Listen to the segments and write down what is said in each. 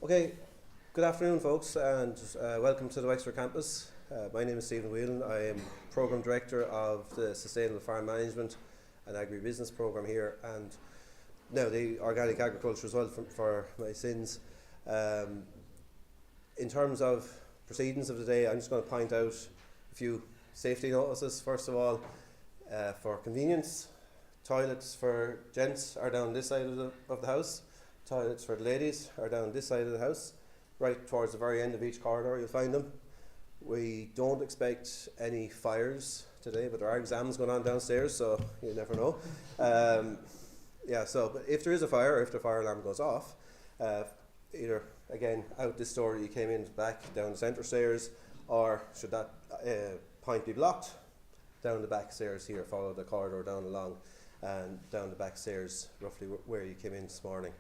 Okay, good afternoon folks, and welcome to the Wexford campus. My name is Stephen Whelan. I am Programme Director of the Sustainable Farm Management and Agribusiness Programme here, and now the Organic Agriculture as well for my sins. In terms of proceedings of the day, I'm just going to point out a few safety notices. First of all, for convenience, toilets for gents are down this side of the house. Toilets for the ladies are down this side of the house, right towards the very end of each corridor you'll find them. We don't expect any fires today, but there are exams going on downstairs, so you never know. But if there is a fire, or if the fire alarm goes off, either again out this door you came in back down the centre stairs, or should that point be blocked, down the back stairs here, follow the corridor down along and down the back stairs roughly where you came in this morning.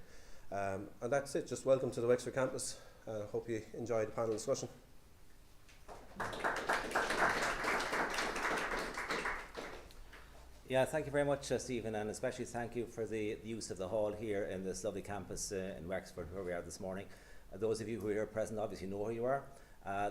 And that's it. Just welcome to the Wexford campus. I hope you enjoyed the panel discussion. Yeah, thank you very much, Stephen, and especially thank you for the use of the hall here in this lovely campus in Wexford, where we are this morning. Those of you who are here present obviously know who you are.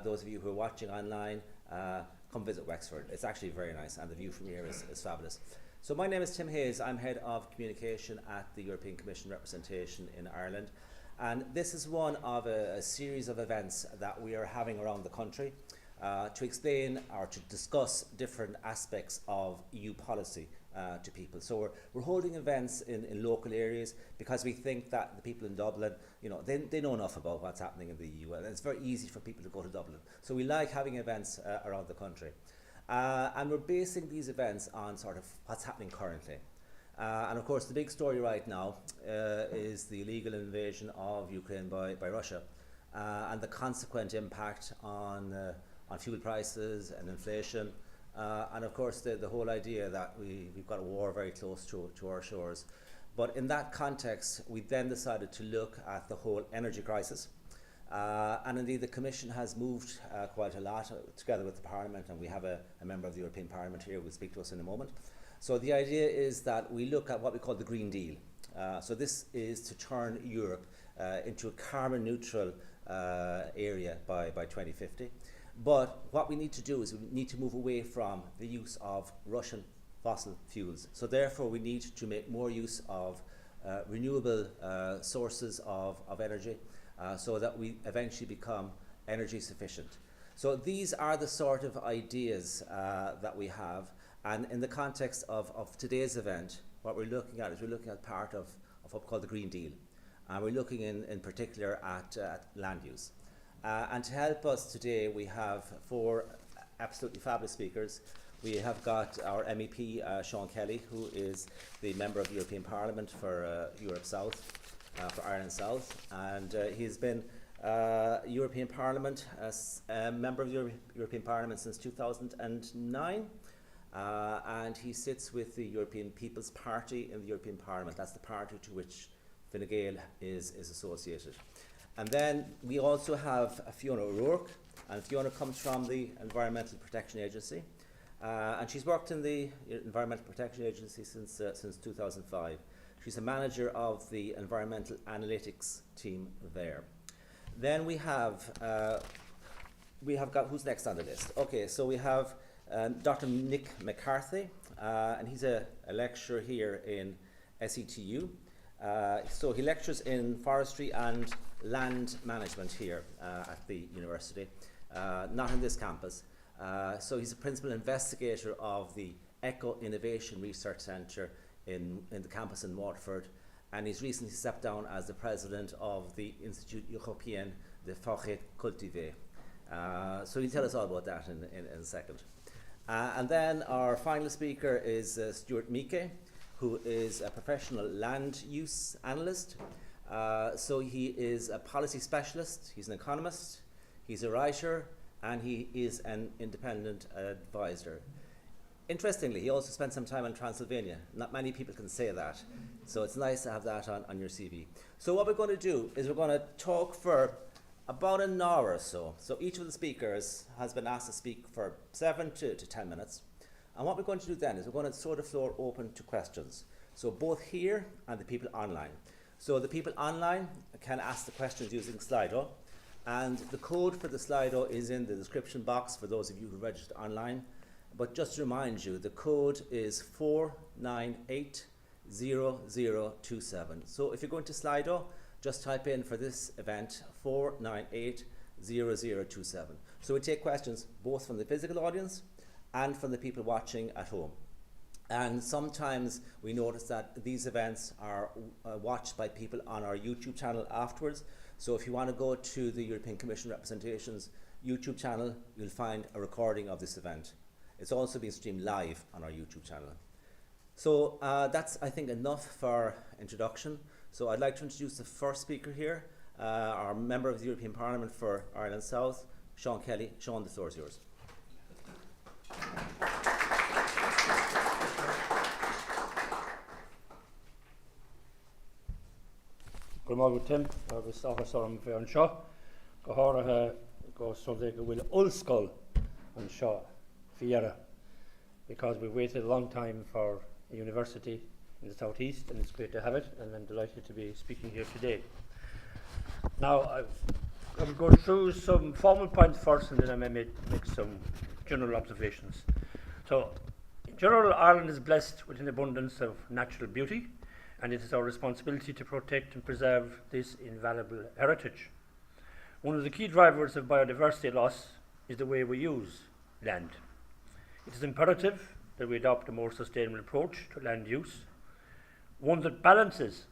Those of you who are watching online, come visit Wexford. It's actually very nice, and the view from here is fabulous. So my name is Tim Hayes. I'm Head of Communication at the European Commission representation in Ireland. And this is one of a series of events that we are having around the country to explain or to discuss different aspects of EU policy to people. So we're holding events in local areas because we think that the people in Dublin, they know enough about what's happening in the EU, and it's very easy for people to go to Dublin. So we like having events around the country. And we're basing these events on sort of what's happening currently. And of course, the big story right now is the illegal invasion of Ukraine by Russia and the consequent impact on fuel prices and inflation. And of course, the whole idea that we've got a war very close to our shores. But in that context, we then decided to look at the whole energy crisis. And indeed, the Commission has moved quite a lot together with the Parliament, and we have a member of the European Parliament here who will speak to us in a moment. So the idea is that we look at what we call the Green Deal. So this is to turn Europe into a carbon neutral area by 2050. But what we need to do is we need to move away from the use of Russian fossil fuels. So therefore we need to make more use of renewable sources of energy so that we eventually become energy sufficient. So these are the sort of ideas that we have, and in the context of today's event, what we're looking at is we're looking at part of what we call the Green Deal, and we're looking in particular at land use. And to help us today, we have four absolutely fabulous speakers. We have got our MEP, Sean Kelly, who is the member of the European Parliament for Europe South, for Ireland South, and he's been European Parliament, member of the European Parliament since 2009, and he sits with the European People's Party in the European Parliament. That's the party to which Fine Gael is associated. And then we also have Fiona O'Rourke, and Fiona comes from the Environmental Protection Agency, and she's worked in the Environmental Protection Agency since 2005. She's a manager of the Environmental Analytics team there. Then we have got, who's next on the list? Okay, so we have Dr. Nick McCarthy, and he's a lecturer here in SETU. So he lectures in forestry and land management here at the university, not in this campus. So he's a principal investigator of the Eco Innovation Research Centre in the campus in Waterford, and he's recently stepped down as the president of the Institut Européen de Forêt Cultivée. So he'll tell us all about that in a second. And then our final speaker is Stuart Meeke, who is a professional land use analyst. So he is a policy specialist, he's an economist, he's a writer, and he is an independent advisor. Interestingly, he also spent some time in Transylvania. Not many people can say that, so it's nice to have that on your CV. So what we're going to do is we're going to talk for about an hour or so. So each of the speakers has been asked to speak for 7 to 10 minutes. And what we're going to do then is we're going to throw the floor open to questions. So both here and the people online. So the people online can ask the questions using Slido, and the code for the Slido is in the description box for those of you who registered online. But just to remind you, the code is 4980027. So if you're going to Slido, just type in for this event 4980027. So we take questions both from the physical audience and from the people watching at home. And sometimes we notice that these events are watched by people on our YouTube channel afterwards. So if you want to go to the European Commission Representation's YouTube channel, you'll find a recording of this event. It's also being streamed live on our YouTube channel. So that's, I think, enough for introduction. So I'd like to introduce the first speaker here, our member of the European Parliament for Ireland South, Sean Kelly. Sean, the floor is yours. Good morning, Tim. Agus officer am bhí an seo go háirithe go sort go bhfuil ollscoil an seo fiara, because we waited a long time for a university in the southeast, and it's great to have it, and I'm delighted to be speaking here today. Now I'll go through some formal points first, and then I may make some general observations. So in general, Ireland is blessed with an abundance of natural beauty, and it is our responsibility to protect and preserve this invaluable heritage. One of the key drivers of biodiversity loss is the way we use land. It is imperative that we adopt a more sustainable approach to land use, one that balances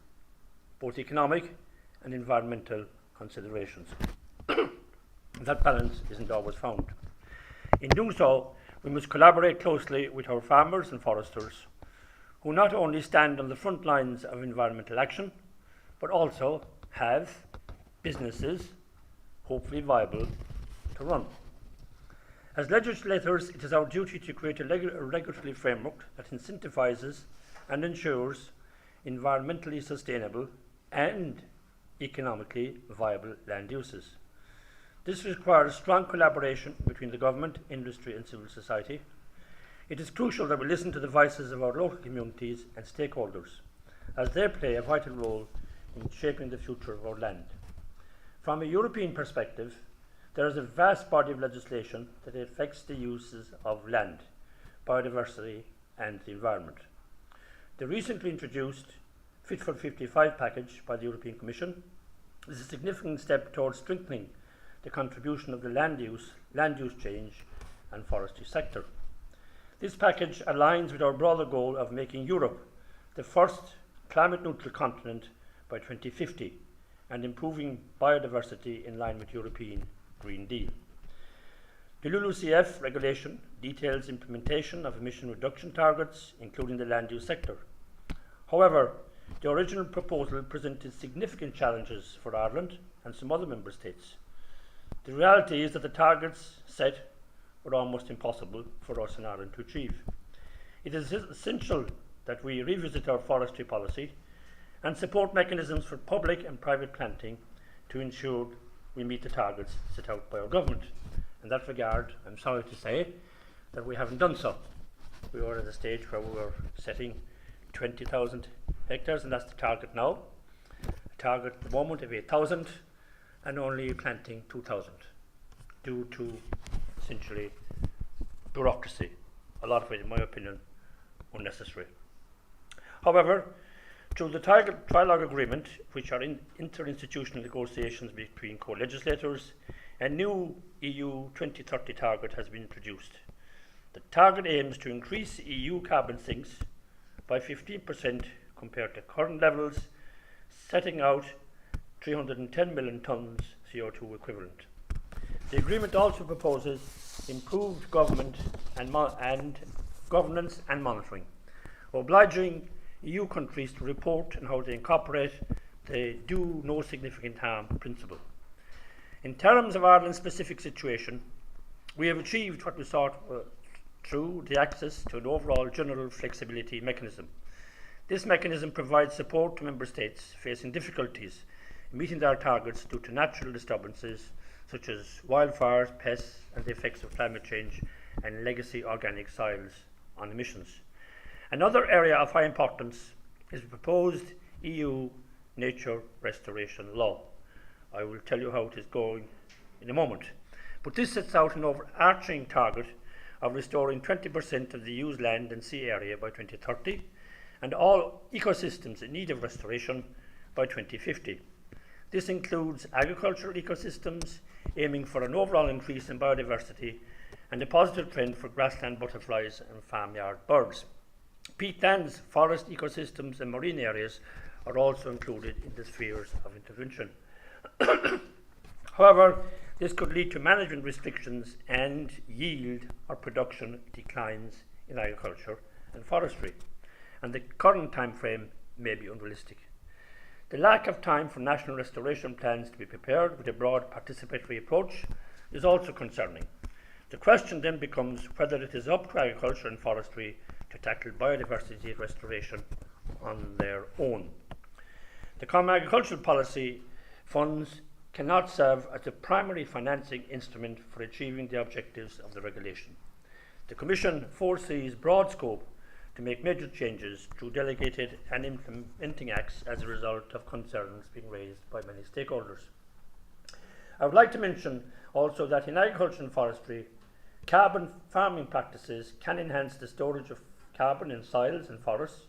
both economic and environmental considerations. That balance isn't always found. In doing so, we must collaborate closely with our farmers and foresters, who not only stand on the front lines of environmental action, but also have businesses, hopefully viable, to run. As legislators, it is our duty to create a regulatory framework that incentivises and ensures environmentally sustainable and economically viable land uses. This requires strong collaboration between the government, industry and civil society. It is crucial that we listen to the voices of our local communities and stakeholders, as they play a vital role in shaping the future of our land. From a European perspective, there is a vast body of legislation that affects the uses of land, biodiversity and the environment. The recently introduced Fit for 55 package by the European Commission is a significant step towards strengthening the contribution of the land use change and forestry sector. This package aligns with our broader goal of making Europe the first climate-neutral continent by 2050 and improving biodiversity in line with European Green Deal. The LULUCF regulation details implementation of emission reduction targets, including the land use sector. However, the original proposal presented significant challenges for Ireland and some other member states. The reality is that the targets set were almost impossible for us in Ireland to achieve. It is essential that we revisit our forestry policy and support mechanisms for public and private planting to ensure we meet the targets set out by our government. In that regard, I'm sorry to say that we haven't done so. We were at a stage where we were setting 20,000 hectares, and that's the target now. A target at the moment of 8,000 and only planting 2,000 due to essentially bureaucracy, a lot of it, in my opinion, unnecessary. However, through the trilogue agreement, which are interinstitutional negotiations between co-legislators, a new EU 2030 target has been introduced. The target aims to increase EU carbon sinks by 15% compared to current levels, setting out 310 million tonnes CO2 equivalent. The agreement also proposes improved government and governance and monitoring, obliging EU countries to report on how they incorporate the do no significant harm principle. In terms of Ireland's specific situation, we have achieved what we sought through the access to an overall general flexibility mechanism. This mechanism provides support to member states facing difficulties in meeting their targets due to natural disturbances such as wildfires, pests and the effects of climate change and legacy organic soils on emissions. Another area of high importance is the proposed EU nature restoration law. I will tell you how it is going in a moment. But this sets out an overarching target of restoring 20% of the used land and sea area by 2030 and all ecosystems in need of restoration by 2050. This includes agricultural ecosystems, aiming for an overall increase in biodiversity and a positive trend for grassland butterflies and farmyard birds. Peatlands, forest ecosystems and marine areas are also included in the spheres of intervention. However, this could lead to management restrictions and yield or production declines in agriculture and forestry, and the current time frame may be unrealistic. The lack of time for national restoration plans to be prepared with a broad participatory approach is also concerning. The question then becomes whether it is up to agriculture and forestry to tackle biodiversity restoration on their own. The Common Agricultural Policy funds cannot serve as the primary financing instrument for achieving the objectives of the regulation. The Commission foresees broad scope to make major changes through delegated and implementing acts as a result of concerns being raised by many stakeholders. I would like to mention also that in agriculture and forestry, carbon farming practices can enhance the storage of carbon in soils and forests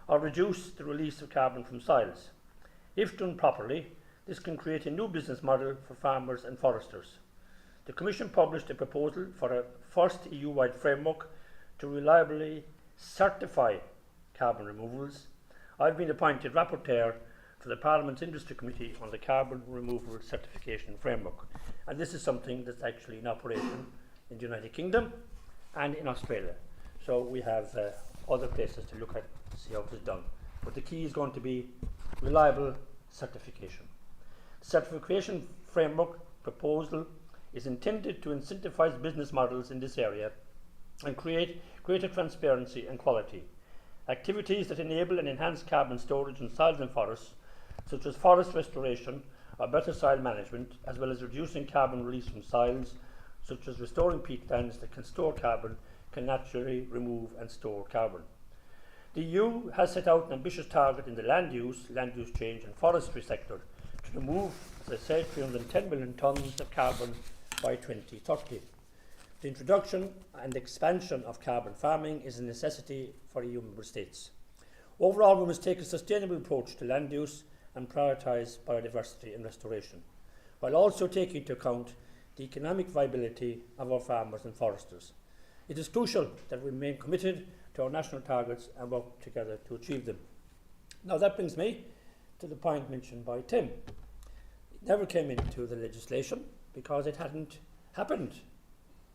or reduce the release of carbon from soils. If done properly, this can create a new business model for farmers and foresters. The Commission published a proposal for a first EU-wide framework to reliably certify carbon removals. I've been appointed rapporteur for the Parliament's Industry Committee on the Carbon Removal Certification Framework, and this is something that's actually in operation in the United Kingdom and in Australia. So we have other places to look at to see how it is done. But the key is going to be reliable certification. The certification framework proposal is intended to incentivise business models in this area and create greater transparency and quality. Activities that enable and enhance carbon storage in soils and forests, such as forest restoration or better soil management, as well as reducing carbon release from soils, such as restoring peatlands that can store carbon, can naturally remove and store carbon. The EU has set out an ambitious target in the land use change and forestry sector to remove, as I said, 310 million tonnes of carbon by 2030. The introduction and expansion of carbon farming is a necessity for EU member states. Overall, we must take a sustainable approach to land use and prioritise biodiversity and restoration, while also taking into account the economic viability of our farmers and foresters. It is crucial that we remain committed to our national targets and work together to achieve them. Now that brings me to the point mentioned by Tim. It never came into the legislation because it hadn't happened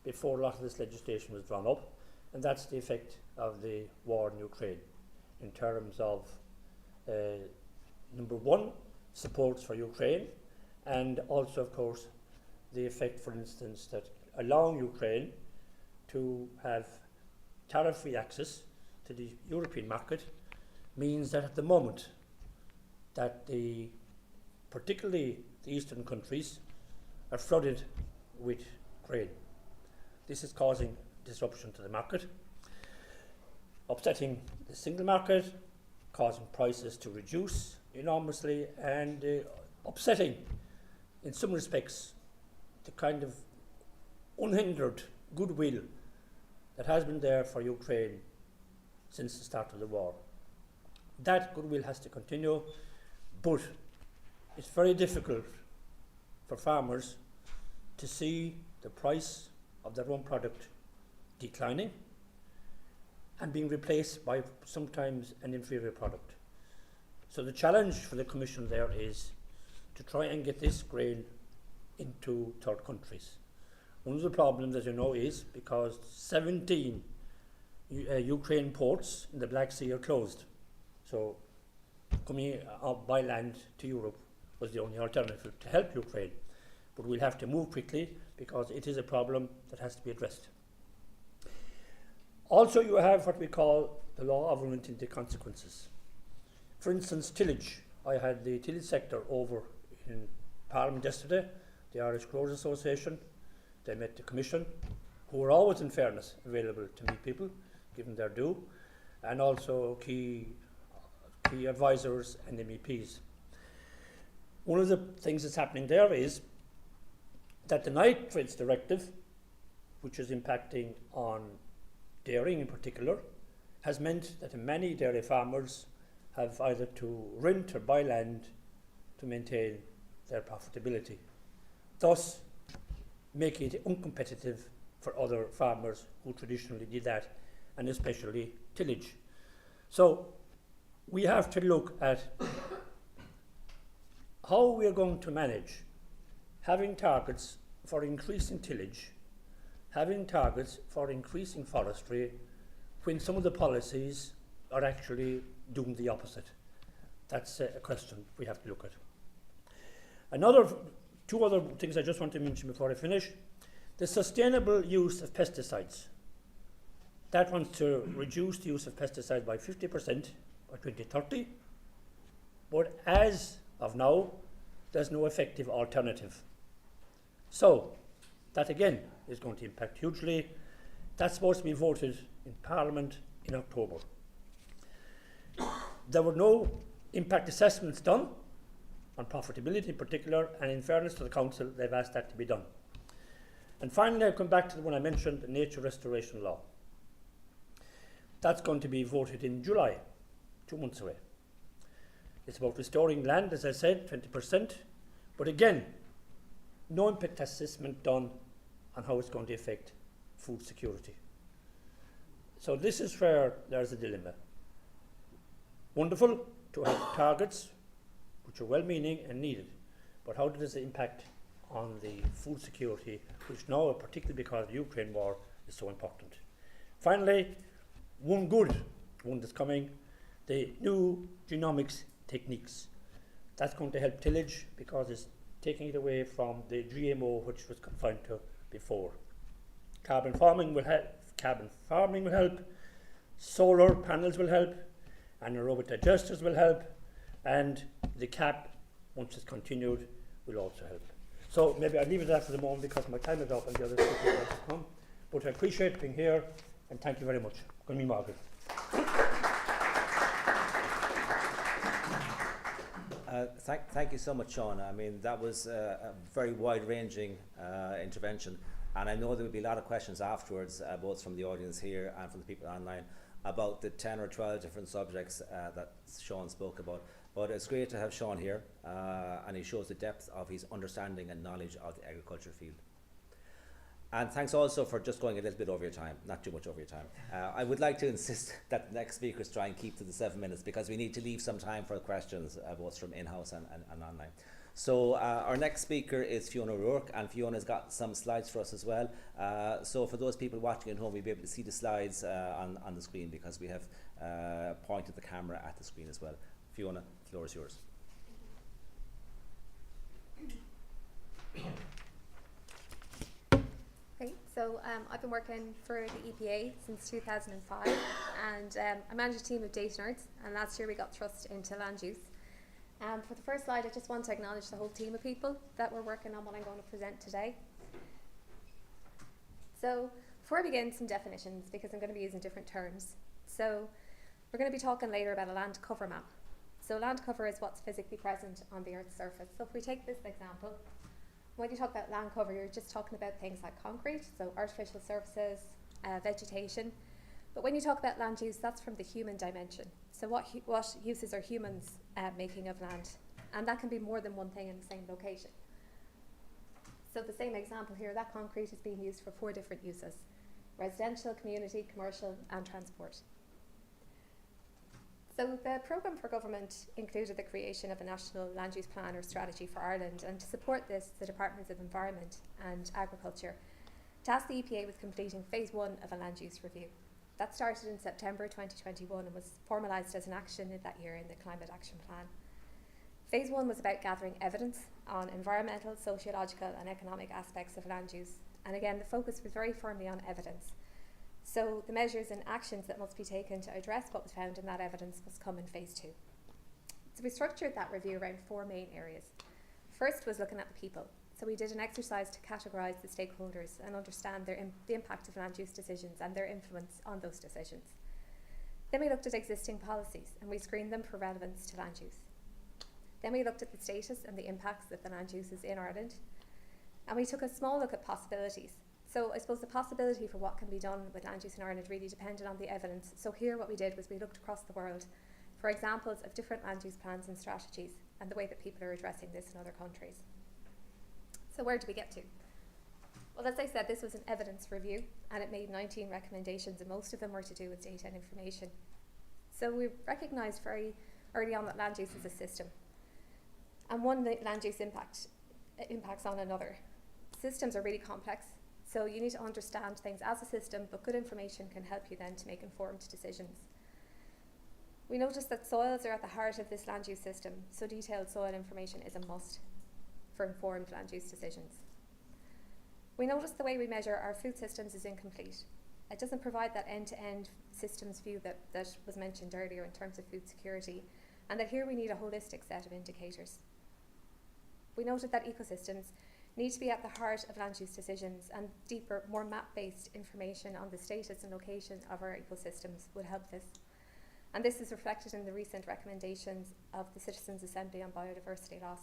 before a lot of this legislation was drawn up, and that's the effect of the war in Ukraine in terms of number one, supports for Ukraine, and also of course the effect, for instance, that allowing Ukraine to have tariff-free access to the European market means that at the moment that particularly the eastern countries are flooded with grain. This is causing disruption to the market, upsetting the single market, causing prices to reduce enormously, and upsetting, in some respects, the kind of unhindered goodwill that has been there for Ukraine since the start of the war. That goodwill has to continue, but it's very difficult for farmers to see the price of their own product declining and being replaced by sometimes an inferior product. So the challenge for the Commission there is to try and get this grain into third countries. One of the problems, as you know, is because 17 Ukraine ports in the Black Sea are closed. So coming by land to Europe was the only alternative to help Ukraine. But we'll have to move quickly because it is a problem that has to be addressed. Also, you have what we call the law of unintended consequences. For instance, tillage. I had the tillage sector over in Parliament yesterday, the Irish Growers Association. They met the Commission, who are always, in fairness, available to meet people, given their due, and also key advisors and MEPs. One of the things that's happening there is that the nitrates directive, which is impacting on dairying in particular, has meant that many dairy farmers have either to rent or buy land to maintain their profitability, thus making it uncompetitive for other farmers who traditionally did that, and especially tillage. So we have to look at how we are going to manage having targets for increasing tillage, having targets for increasing forestry, when some of the policies are actually doing the opposite. That's a question we have to look at. Two other things I just want to mention before I finish. The sustainable use of pesticides. That wants to reduce the use of pesticides by 50% by 2030, but as of now, there's no effective alternative. So, that again is going to impact hugely. That's supposed to be voted in Parliament in October. There were no impact assessments done on profitability in particular, and in fairness to the Council, they've asked that to be done. And finally, I'll come back to the one I mentioned, the Nature Restoration Law. That's going to be voted in July, 2 months away. It's about restoring land, as I said, 20%, but again, no impact assessment done on how it's going to affect food security. So this is where there's a dilemma. Wonderful to have targets which are well-meaning and needed, but how does it impact on the food security, which now, particularly because of the Ukraine war, is so important. Finally, one that's coming, the new genomics techniques. That's going to help tillage because it's taking it away from the GMO which was confined to before. Carbon farming will help, solar panels will help, anaerobic digesters will help, and the CAP, once it's continued, will also help. So maybe I'll leave it there for the moment because my time is up and the other speakers want to come. But I appreciate being here and thank you very much. Good morning, Margaret. Thank you so much, Sean. I mean, that was a very wide-ranging intervention, and I know there will be a lot of questions afterwards, both from the audience here and from the people online, about the 10 or 12 different subjects that Sean spoke about. But it's great to have Sean here, and he shows the depth of his understanding and knowledge of the agriculture field. And thanks also for just going a little bit over your time, not too much over your time. I would like to insist that the next speakers try and keep to the 7 minutes because we need to leave some time for questions, both from in-house and online. So our next speaker is Fiona O'Rourke, and Fiona's got some slides for us as well. So for those people watching at home, we'll be able to see the slides on the screen because we have pointed the camera at the screen as well. Fiona, the floor is yours. Great. So I've been working for the EPA since 2005 and I manage a team of data nerds, and last year we got thrust into land use. For the first slide, I just want to acknowledge the whole team of people that were working on what I'm going to present today. So before I begin, some definitions, because I'm going to be using different terms. So we're going to be talking later about a land cover map. So land cover is what's physically present on the Earth's surface. So if we take this example, when you talk about land cover, you're just talking about things like concrete, so artificial surfaces, vegetation. But when you talk about land use, that's from the human dimension. So what uses are humans making of land? And that can be more than one thing in the same location. So the same example here, that concrete is being used for 4 different uses: residential, community, commercial, and transport. So the programme for government included the creation of a national land use plan or strategy for Ireland, and to support this, the Departments of Environment and Agriculture tasked the EPA with completing phase 1 of a land use review. That started in September 2021 and was formalised as an action in that year in the Climate Action Plan. Phase 1 was about gathering evidence on environmental, sociological and economic aspects of land use, and again the focus was very firmly on evidence. So the measures and actions that must be taken to address what was found in that evidence must come in phase 2. So we structured that review around 4 main areas. First was looking at the people. So we did an exercise to categorise the stakeholders and understand the impact of land use decisions and their influence on those decisions. Then we looked at existing policies and we screened them for relevance to land use. Then we looked at the status and the impacts of the land uses in Ireland. And we took a small look at possibilities. So I suppose the possibility for what can be done with land use in Ireland really depended on the evidence. So here what we did was we looked across the world for examples of different land use plans and strategies and the way that people are addressing this in other countries. So where did we get to? Well, as I said, this was an evidence review and it made 19 recommendations, and most of them were to do with data and information. So we recognised very early on that land use is a system, and one land use impacts on another. Systems are really complex, so you need to understand things as a system, but good information can help you then to make informed decisions. We noticed that soils are at the heart of this land use system, so detailed soil information is a must for informed land use decisions. We noticed the way we measure our food systems is incomplete. It doesn't provide that end-to-end systems view that was mentioned earlier in terms of food security, and that here we need a holistic set of indicators. We noted that ecosystems need to be at the heart of land use decisions, and deeper, more map-based information on the status and location of our ecosystems would help this. And this is reflected in the recent recommendations of the Citizens' Assembly on biodiversity loss.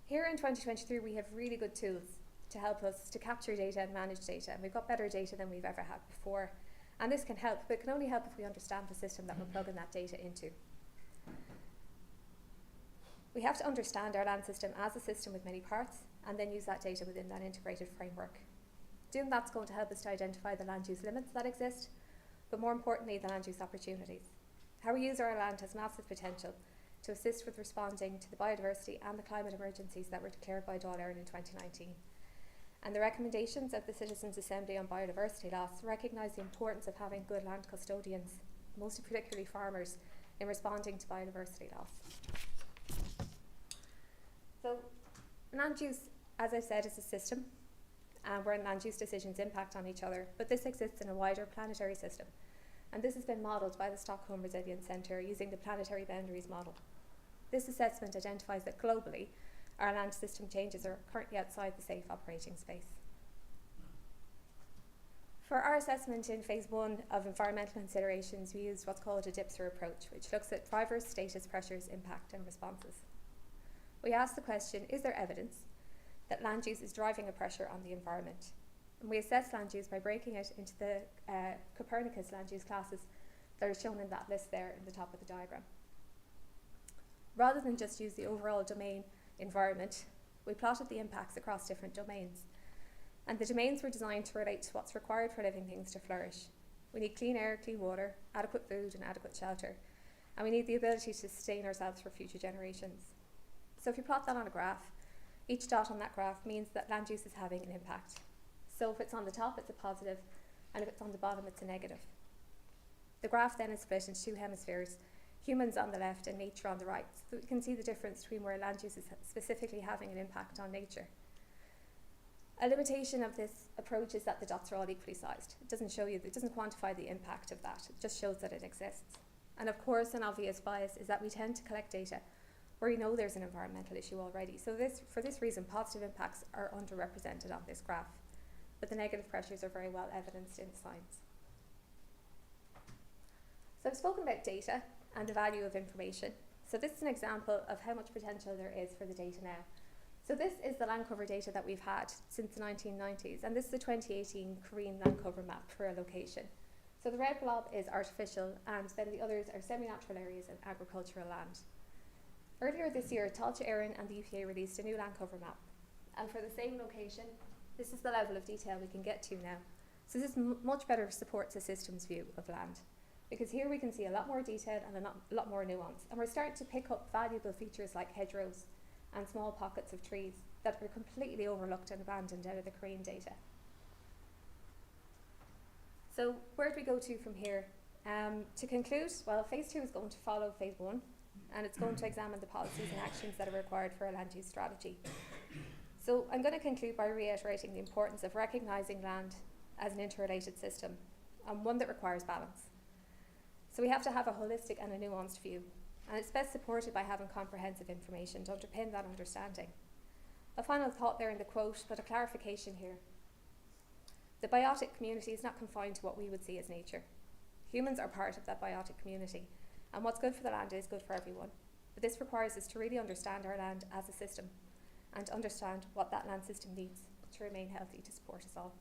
Here in 2023, we have really good tools to help us to capture data and manage data, and we've got better data than we've ever had before. And this can help, but it can only help if we understand the system that we're plugging that data into. We have to understand our land system as a system with many parts, and then use that data within that integrated framework. Doing that's going to help us to identify the land use limits that exist, but more importantly, the land use opportunities. How we use our land has massive potential to assist with responding to the biodiversity and the climate emergencies that were declared by Dáil Éireann in 2019. And the recommendations of the Citizens' Assembly on biodiversity loss recognise the importance of having good land custodians, most particularly farmers, in responding to biodiversity loss. So, land use, as I said, is a system where land use decisions impact on each other, but this exists in a wider planetary system. And this has been modelled by the Stockholm Resilience Centre using the planetary boundaries model. This assessment identifies that globally, our land system changes are currently outside the safe operating space. For our assessment in phase 1 of environmental considerations, we used what's called a DIPSR approach, which looks at drivers, status, pressures, impact and responses. We asked the question, is there evidence that land use is driving a pressure on the environment? And we assess land use by breaking it into the Copernicus land use classes that are shown in that list there in the top of the diagram. Rather than just use the overall domain environment, we plotted the impacts across different domains. And the domains were designed to relate to what's required for living things to flourish. We need clean air, clean water, adequate food and adequate shelter. And we need the ability to sustain ourselves for future generations. So if you plot that on a graph, each dot on that graph means that land use is having an impact. So if it's on the top, it's a positive, and if it's on the bottom, it's a negative. The graph then is split into two hemispheres, humans on the left and nature on the right, so we can see the difference between where land use is specifically having an impact on nature. A limitation of this approach is that the dots are all equally sized. It doesn't quantify the impact of that, it just shows that it exists. And of course, an obvious bias is that we tend to collect data where we know there's an environmental issue already. So for this reason, positive impacts are underrepresented on this graph, but the negative pressures are very well evidenced in the science. So I've spoken about data and the value of information. So this is an example of how much potential there is for the data now. So this is the land cover data that we've had since the 1990s, and this is the 2018 Korean land cover map for a location. So the red blob is artificial, and then the others are semi-natural areas and agricultural land. Earlier this year, Dáil Éireann and the EPA released a new land cover map, and for the same location, this is the level of detail we can get to now. So this much better supports a systems view of land, because here we can see a lot more detail and a lot more nuance, and we're starting to pick up valuable features like hedgerows and small pockets of trees that are completely overlooked and abandoned out of the Korean data. So where do we go to from here? To conclude, well, phase 2 is going to follow phase 1, and it's going to examine the policies and actions that are required for a land use strategy. So I'm going to conclude by reiterating the importance of recognising land as an interrelated system, and one that requires balance. So we have to have a holistic and a nuanced view, and it's best supported by having comprehensive information to underpin that understanding. A final thought there in the quote, but a clarification here. The biotic community is not confined to what we would see as nature. Humans are part of that biotic community, and what's good for the land is good for everyone. But this requires us to really understand our land as a system and understand what that land system needs to remain healthy to support us all.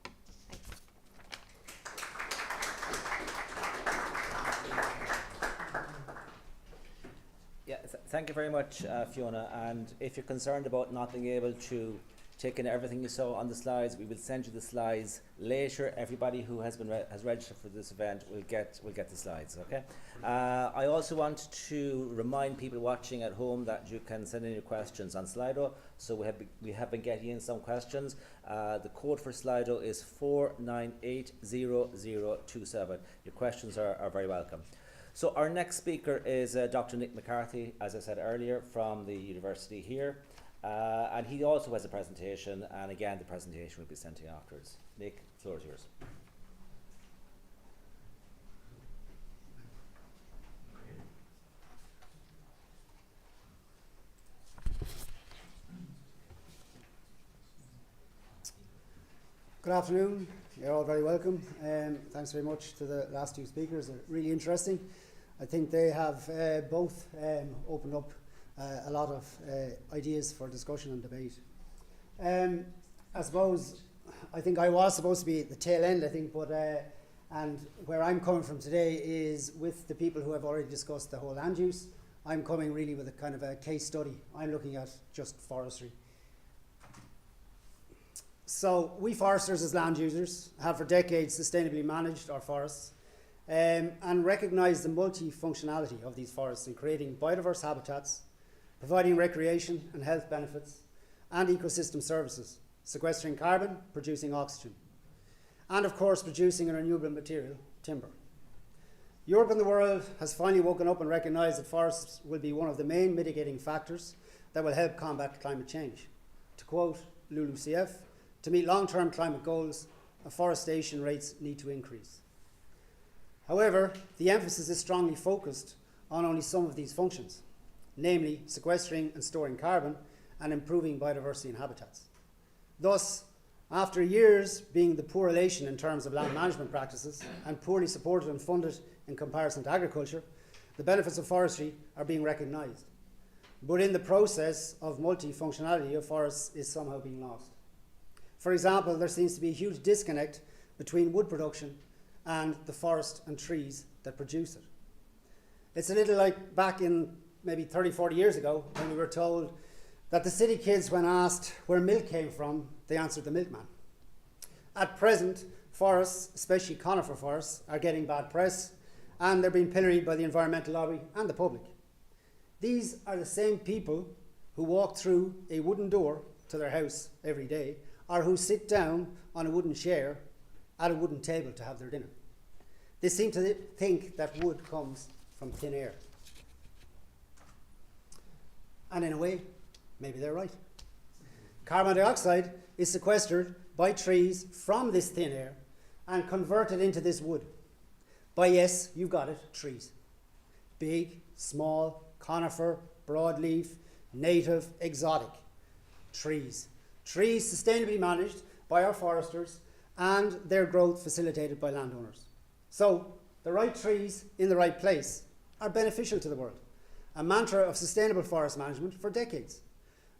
Thanks. Yeah, thank you very much, Fiona. And if you're concerned about not being able to take in everything you saw on the slides, we will send you the slides later. Everybody who has been has registered for this event will get the slides. Okay. I also want to remind people watching at home that you can send in your questions on Slido. So we have been getting in some questions. The code for Slido is 4980027. Your questions are very welcome. So our next speaker is Dr. Nick McCarthy, as I said earlier, from the university here. And he also has a presentation, and again, the presentation will be sent to you afterwards. Nick, the floor is yours. Good afternoon. You're all very welcome. Thanks very much to the last two speakers. They're really interesting. I think they have both opened up a lot of ideas for discussion and debate. I suppose, I think I was supposed to be at the tail end, I think, but and where I'm coming from today is with the people who have already discussed the whole land use. I'm coming really with a kind of a case study. I'm looking at just forestry. So we foresters as land users have for decades sustainably managed our forests and recognise the multifunctionality of these forests in creating biodiverse habitats, providing recreation and health benefits and ecosystem services, sequestering carbon, producing oxygen, and of course producing a renewable material, timber. Europe and the world has finally woken up and recognised that forests will be one of the main mitigating factors that will help combat climate change. To quote LULUCF, to meet long-term climate goals, afforestation rates need to increase. However, the emphasis is strongly focused on only some of these functions, namely sequestering and storing carbon and improving biodiversity and habitats. Thus, after years being the poor relation in terms of land management practices and poorly supported and funded in comparison to agriculture, the benefits of forestry are being recognised. But in the process of multifunctionality of forests is somehow being lost. For example, there seems to be a huge disconnect between wood production and the forest and trees that produce it. It's a little like back in maybe 30, 40 years ago when we were told that the city kids, when asked where milk came from, they answered the milkman. At present, forests, especially conifer forests, are getting bad press and they're being pilloried by the environmental lobby and the public. These are the same people who walk through a wooden door to their house every day or who sit down on a wooden chair at a wooden table to have their dinner. They seem to think that wood comes from thin air. And in a way, maybe they're right. Carbon dioxide is sequestered by trees from this thin air and converted into this wood. By yes, you've got it, trees. Big, small, conifer, broadleaf, native, exotic. Trees. Trees sustainably managed by our foresters and their growth facilitated by landowners. So, the right trees in the right place are beneficial to the world. A mantra of sustainable forest management for decades.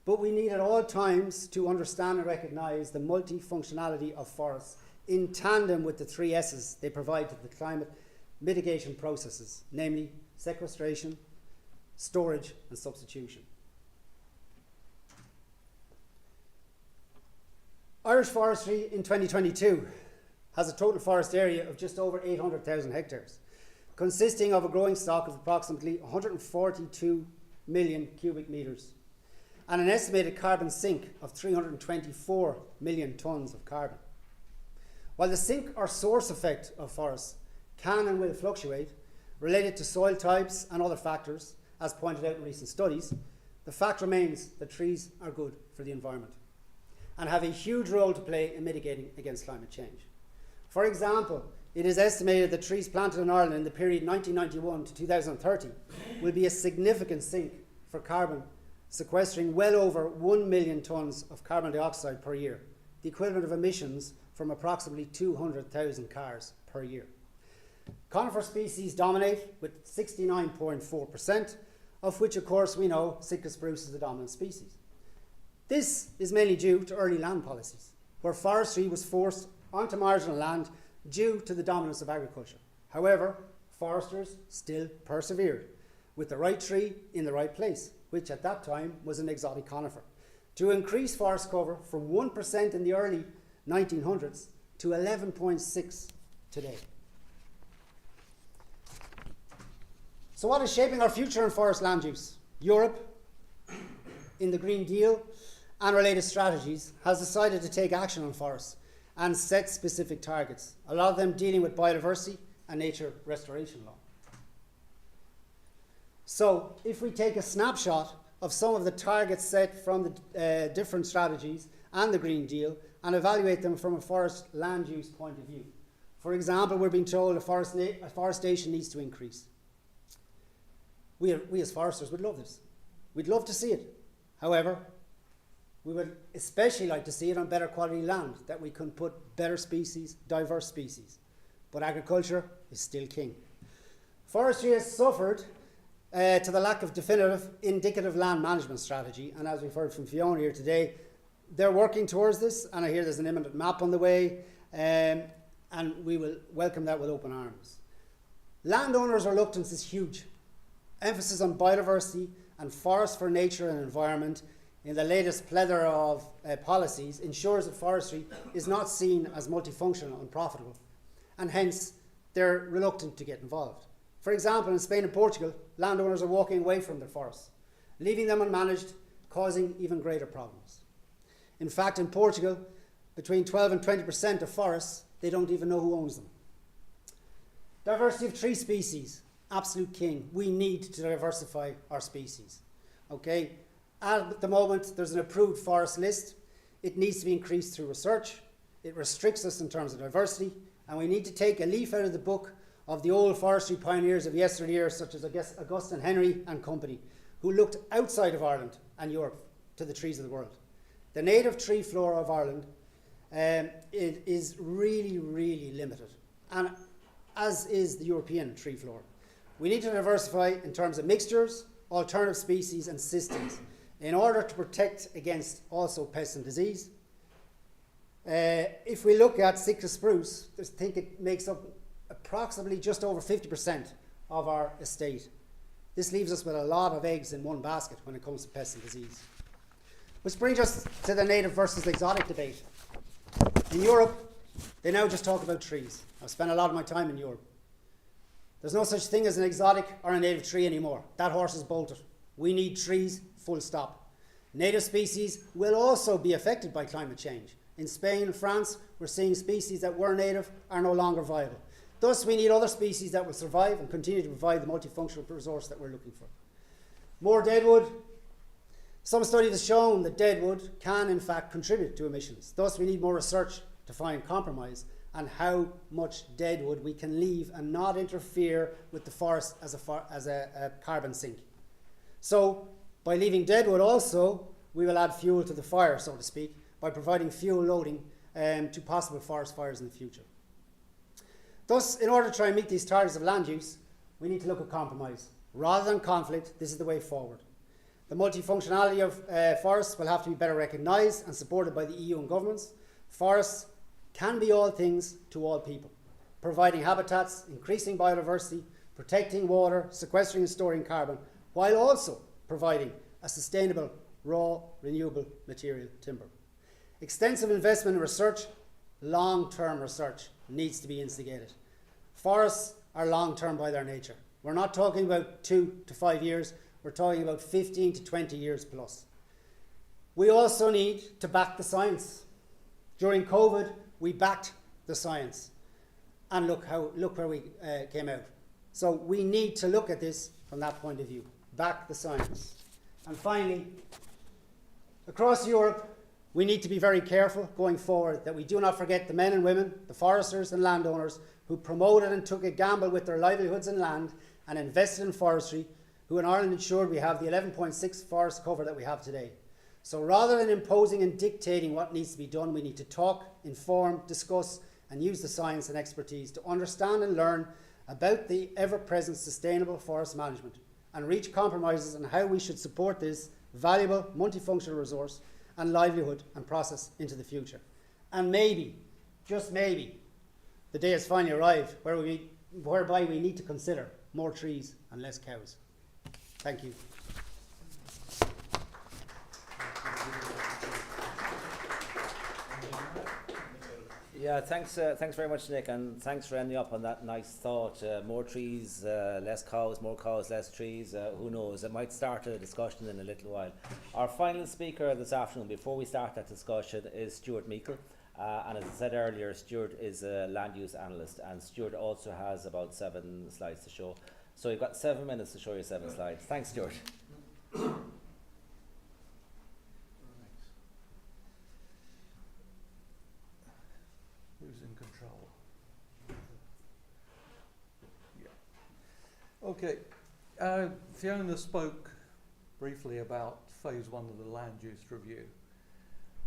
But we need at all times to understand and recognise the multifunctionality of forests in tandem with the 3 S's they provide to the climate mitigation processes, namely sequestration, storage and substitution. Irish forestry in 2022 has a total forest area of just over 800,000 hectares, consisting of a growing stock of approximately 142 million cubic metres and an estimated carbon sink of 324 million tonnes of carbon. While the sink or source effect of forests can and will fluctuate, related to soil types and other factors, as pointed out in recent studies, the fact remains that trees are good for the environment and have a huge role to play in mitigating against climate change. For example, it is estimated that trees planted in Ireland in the period 1991 to 2030 will be a significant sink for carbon, sequestering well over 1 million tonnes of carbon dioxide per year, the equivalent of emissions from approximately 200,000 cars per year. Conifer species dominate with 69.4%, of which, of course, we know Sitka spruce is the dominant species. This is mainly due to early land policies, where forestry was forced onto marginal land due to the dominance of agriculture. However, foresters still persevered with the right tree in the right place, which at that time was an exotic conifer, to increase forest cover from 1% in the early 1900s to 11.6% today. So what is shaping our future in forest land use? Europe, in the Green Deal and related strategies, has decided to take action on forests and set specific targets, a lot of them dealing with biodiversity and nature restoration law. So if we take a snapshot of some of the targets set from the different strategies and the Green Deal and evaluate them from a forest land use point of view. For example, we're being told afforestation needs to increase. We as foresters would love this. We'd love to see it. However, we would especially like to see it on better quality land, that we can put better species, diverse species. But agriculture is still king. Forestry has suffered to the lack of definitive, indicative land management strategy, and as we've heard from Fiona here today, they're working towards this, and I hear there's an imminent map on the way, and we will welcome that with open arms. Landowners' reluctance is huge. Emphasis on biodiversity and forest for nature and environment in the latest plethora of policies ensures that forestry is not seen as multifunctional and profitable, and hence they're reluctant to get involved. For example, in Spain and Portugal, landowners are walking away from their forests, leaving them unmanaged, causing even greater problems. In fact, in Portugal, between 12 and 20% of forests, they don't even know who owns them. Diversity of tree species, absolute king. We need to diversify our species. Okay? At the moment, there's an approved forest list. It needs to be increased through research. It restricts us in terms of diversity, and we need to take a leaf out of the book of the old forestry pioneers of yesteryear, such as Augustine Henry and company, who looked outside of Ireland and Europe to the trees of the world. The native tree flora of Ireland it is really, really limited, and as is the European tree flora. We need to diversify in terms of mixtures, alternative species and systems in order to protect against also pests and disease. If we look at Sitka spruce, I think it makes up approximately just over 50% of our estate. This leaves us with a lot of eggs in one basket when it comes to pests and disease. Which brings us to the native versus exotic debate. In Europe, they now just talk about trees. I've spent a lot of my time in Europe. There's no such thing as an exotic or a native tree anymore. That horse is bolted. We need trees, full stop. Native species will also be affected by climate change. In Spain and France, we're seeing species that were native are no longer viable. Thus, we need other species that will survive and continue to provide the multifunctional resource that we're looking for. More deadwood. Some studies have shown that deadwood can, in fact, contribute to emissions. Thus, we need more research to find compromise and how much deadwood we can leave and not interfere with the forest as a carbon sink. So, by leaving deadwood also, we will add fuel to the fire, so to speak, by providing fuel loading to possible forest fires in the future. Thus, in order to try and meet these targets of land use, we need to look at compromise. Rather than conflict, this is the way forward. The multifunctionality of forests will have to be better recognised and supported by the EU and governments. Forests can be all things to all people, providing habitats, increasing biodiversity, protecting water, sequestering and storing carbon, while also providing a sustainable, raw, renewable material timber. Extensive investment in research, long-term research, needs to be instigated. Forests are long-term by their nature. We're not talking about 2 to 5 years, we're talking about 15 to 20 years plus. We also need to back the science. During COVID, we backed the science. And look where we came out. So we need to look at this from that point of view. Back the science. And finally, across Europe, we need to be very careful going forward that we do not forget the men and women, the foresters and landowners who promoted and took a gamble with their livelihoods and land and invested in forestry, who in Ireland ensured we have the 11.6 forest cover that we have today. So rather than imposing and dictating what needs to be done, we need to talk, inform, discuss and use the science and expertise to understand and learn about the ever-present sustainable forest management and reach compromises on how we should support this valuable multifunctional resource and livelihood and process into the future. And maybe, just maybe, the day has finally arrived whereby we need to consider more trees and less cows. Thank you. Yeah, thanks very much, Nick, and thanks for ending up on that nice thought. More trees, less cows, more cows, less trees. Who knows? It might start a discussion in a little while. Our final speaker this afternoon, before we start that discussion, is Stuart Meikle. And as I said earlier, Stuart is a land use analyst, and Stuart also has about 7 slides to show. So you've got 7 minutes to show your 7 slides. Thanks, Stuart. Who's in control? Yeah. Okay. Fiona spoke briefly about phase 1 of the land use review.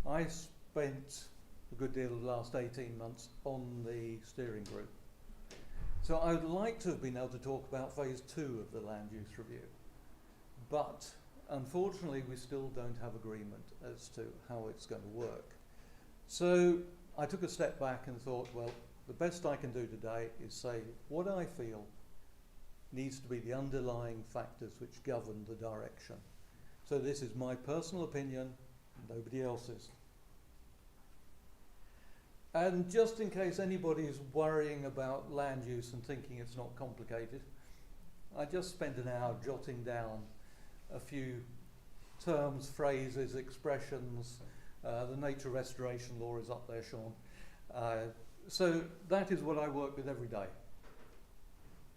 I spent a good deal of the last 18 months on the steering group. So I would like to have been able to talk about phase 2 of the land use review. But unfortunately, we still don't have agreement as to how it's going to work. So I took a step back and thought, well, the best I can do today is say what I feel needs to be the underlying factors which govern the direction. So this is my personal opinion, nobody else's. And just in case anybody is worrying about land use and thinking it's not complicated, I just spent an hour jotting down a few terms, phrases, expressions. The nature restoration law is up there, Sean. So that is what I work with every day.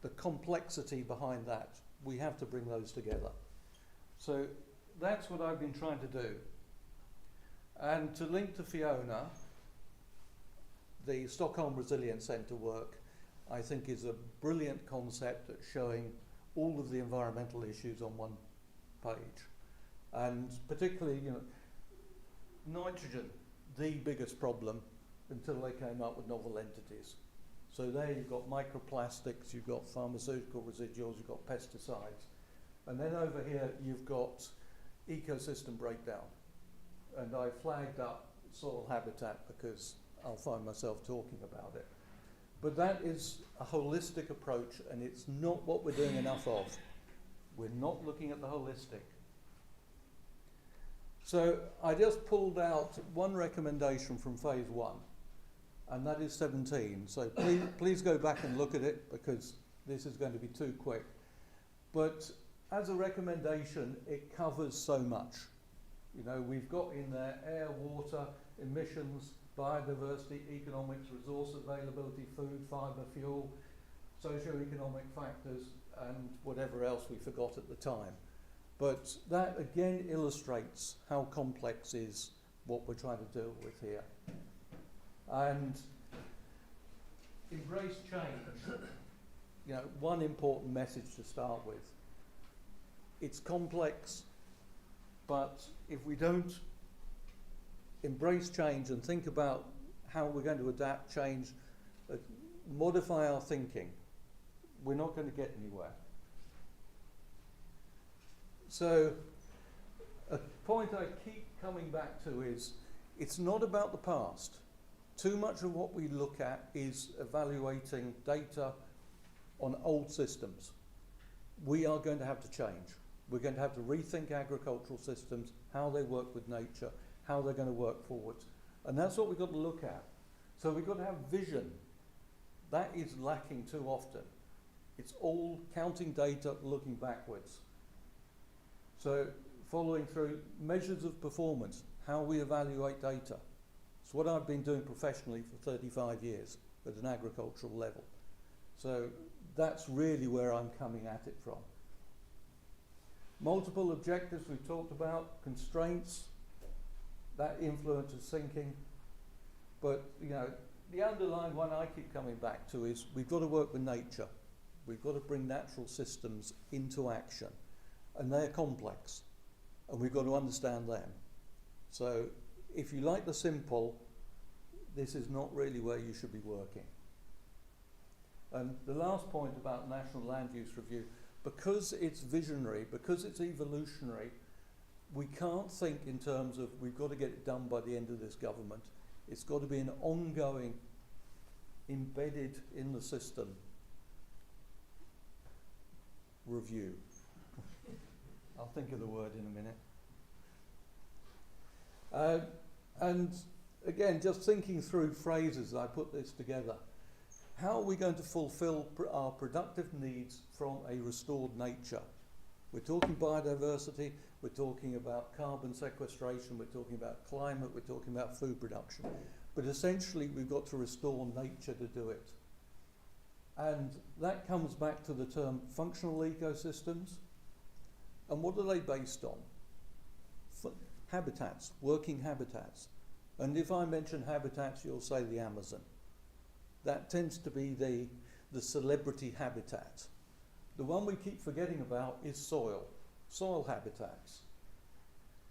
The complexity behind that, we have to bring those together. So that's what I've been trying to do. And to link to Fiona, the Stockholm Resilience Centre work, I think, is a brilliant concept at showing all of the environmental issues on one page. And particularly, nitrogen, the biggest problem until they came up with novel entities. So there you've got microplastics, you've got pharmaceutical residuals, you've got pesticides. And then over here you've got ecosystem breakdown. And I flagged up soil habitat because I'll find myself talking about it. But that is a holistic approach, and it's not what we're doing enough of. We're not looking at the holistic. So I just pulled out one recommendation from phase 1, and that is 17. So please go back and look at it, because this is going to be too quick. But as a recommendation, it covers so much. We've got in there air, water, emissions, biodiversity, economics, resource availability, food, fibre, fuel, socio-economic factors, and whatever else we forgot at the time. But that again illustrates how complex is what we're trying to deal with here. And embrace change. One important message to start with. It's complex, but if we don't embrace change and think about how we're going to adapt, change, modify our thinking, we're not going to get anywhere. So a point I keep coming back to is it's not about the past. Too much of what we look at is evaluating data on old systems. We are going to have to change. We're going to have to rethink agricultural systems, how they work with nature, how they're going to work forwards. And that's what we've got to look at. So we've got to have vision. That is lacking too often. It's all counting data, looking backwards. So following through measures of performance, how we evaluate data. It's what I've been doing professionally for 35 years at an agricultural level. So that's really where I'm coming at it from. Multiple objectives we've talked about, constraints, that influences thinking. But the underlying one I keep coming back to is we've got to work with nature. We've got to bring natural systems into action. And they're complex. And we've got to understand them. So if you like the simple, this is not really where you should be working. And the last point about National Land Use Review, because it's visionary, because it's evolutionary, we can't think in terms of we've got to get it done by the end of this government. It's got to be an ongoing, embedded in the system review. I'll think of the word in a minute. And again, just thinking through phrases as I put this together, how are we going to fulfill our productive needs from a restored nature? We're talking biodiversity, we're talking about carbon sequestration, we're talking about climate, we're talking about food production. But essentially we've got to restore nature to do it. And that comes back to the term functional ecosystems. And what are they based on? Habitats, working habitats. And if I mention habitats, you'll say the Amazon. That tends to be the celebrity habitat. The one we keep forgetting about is soil habitats.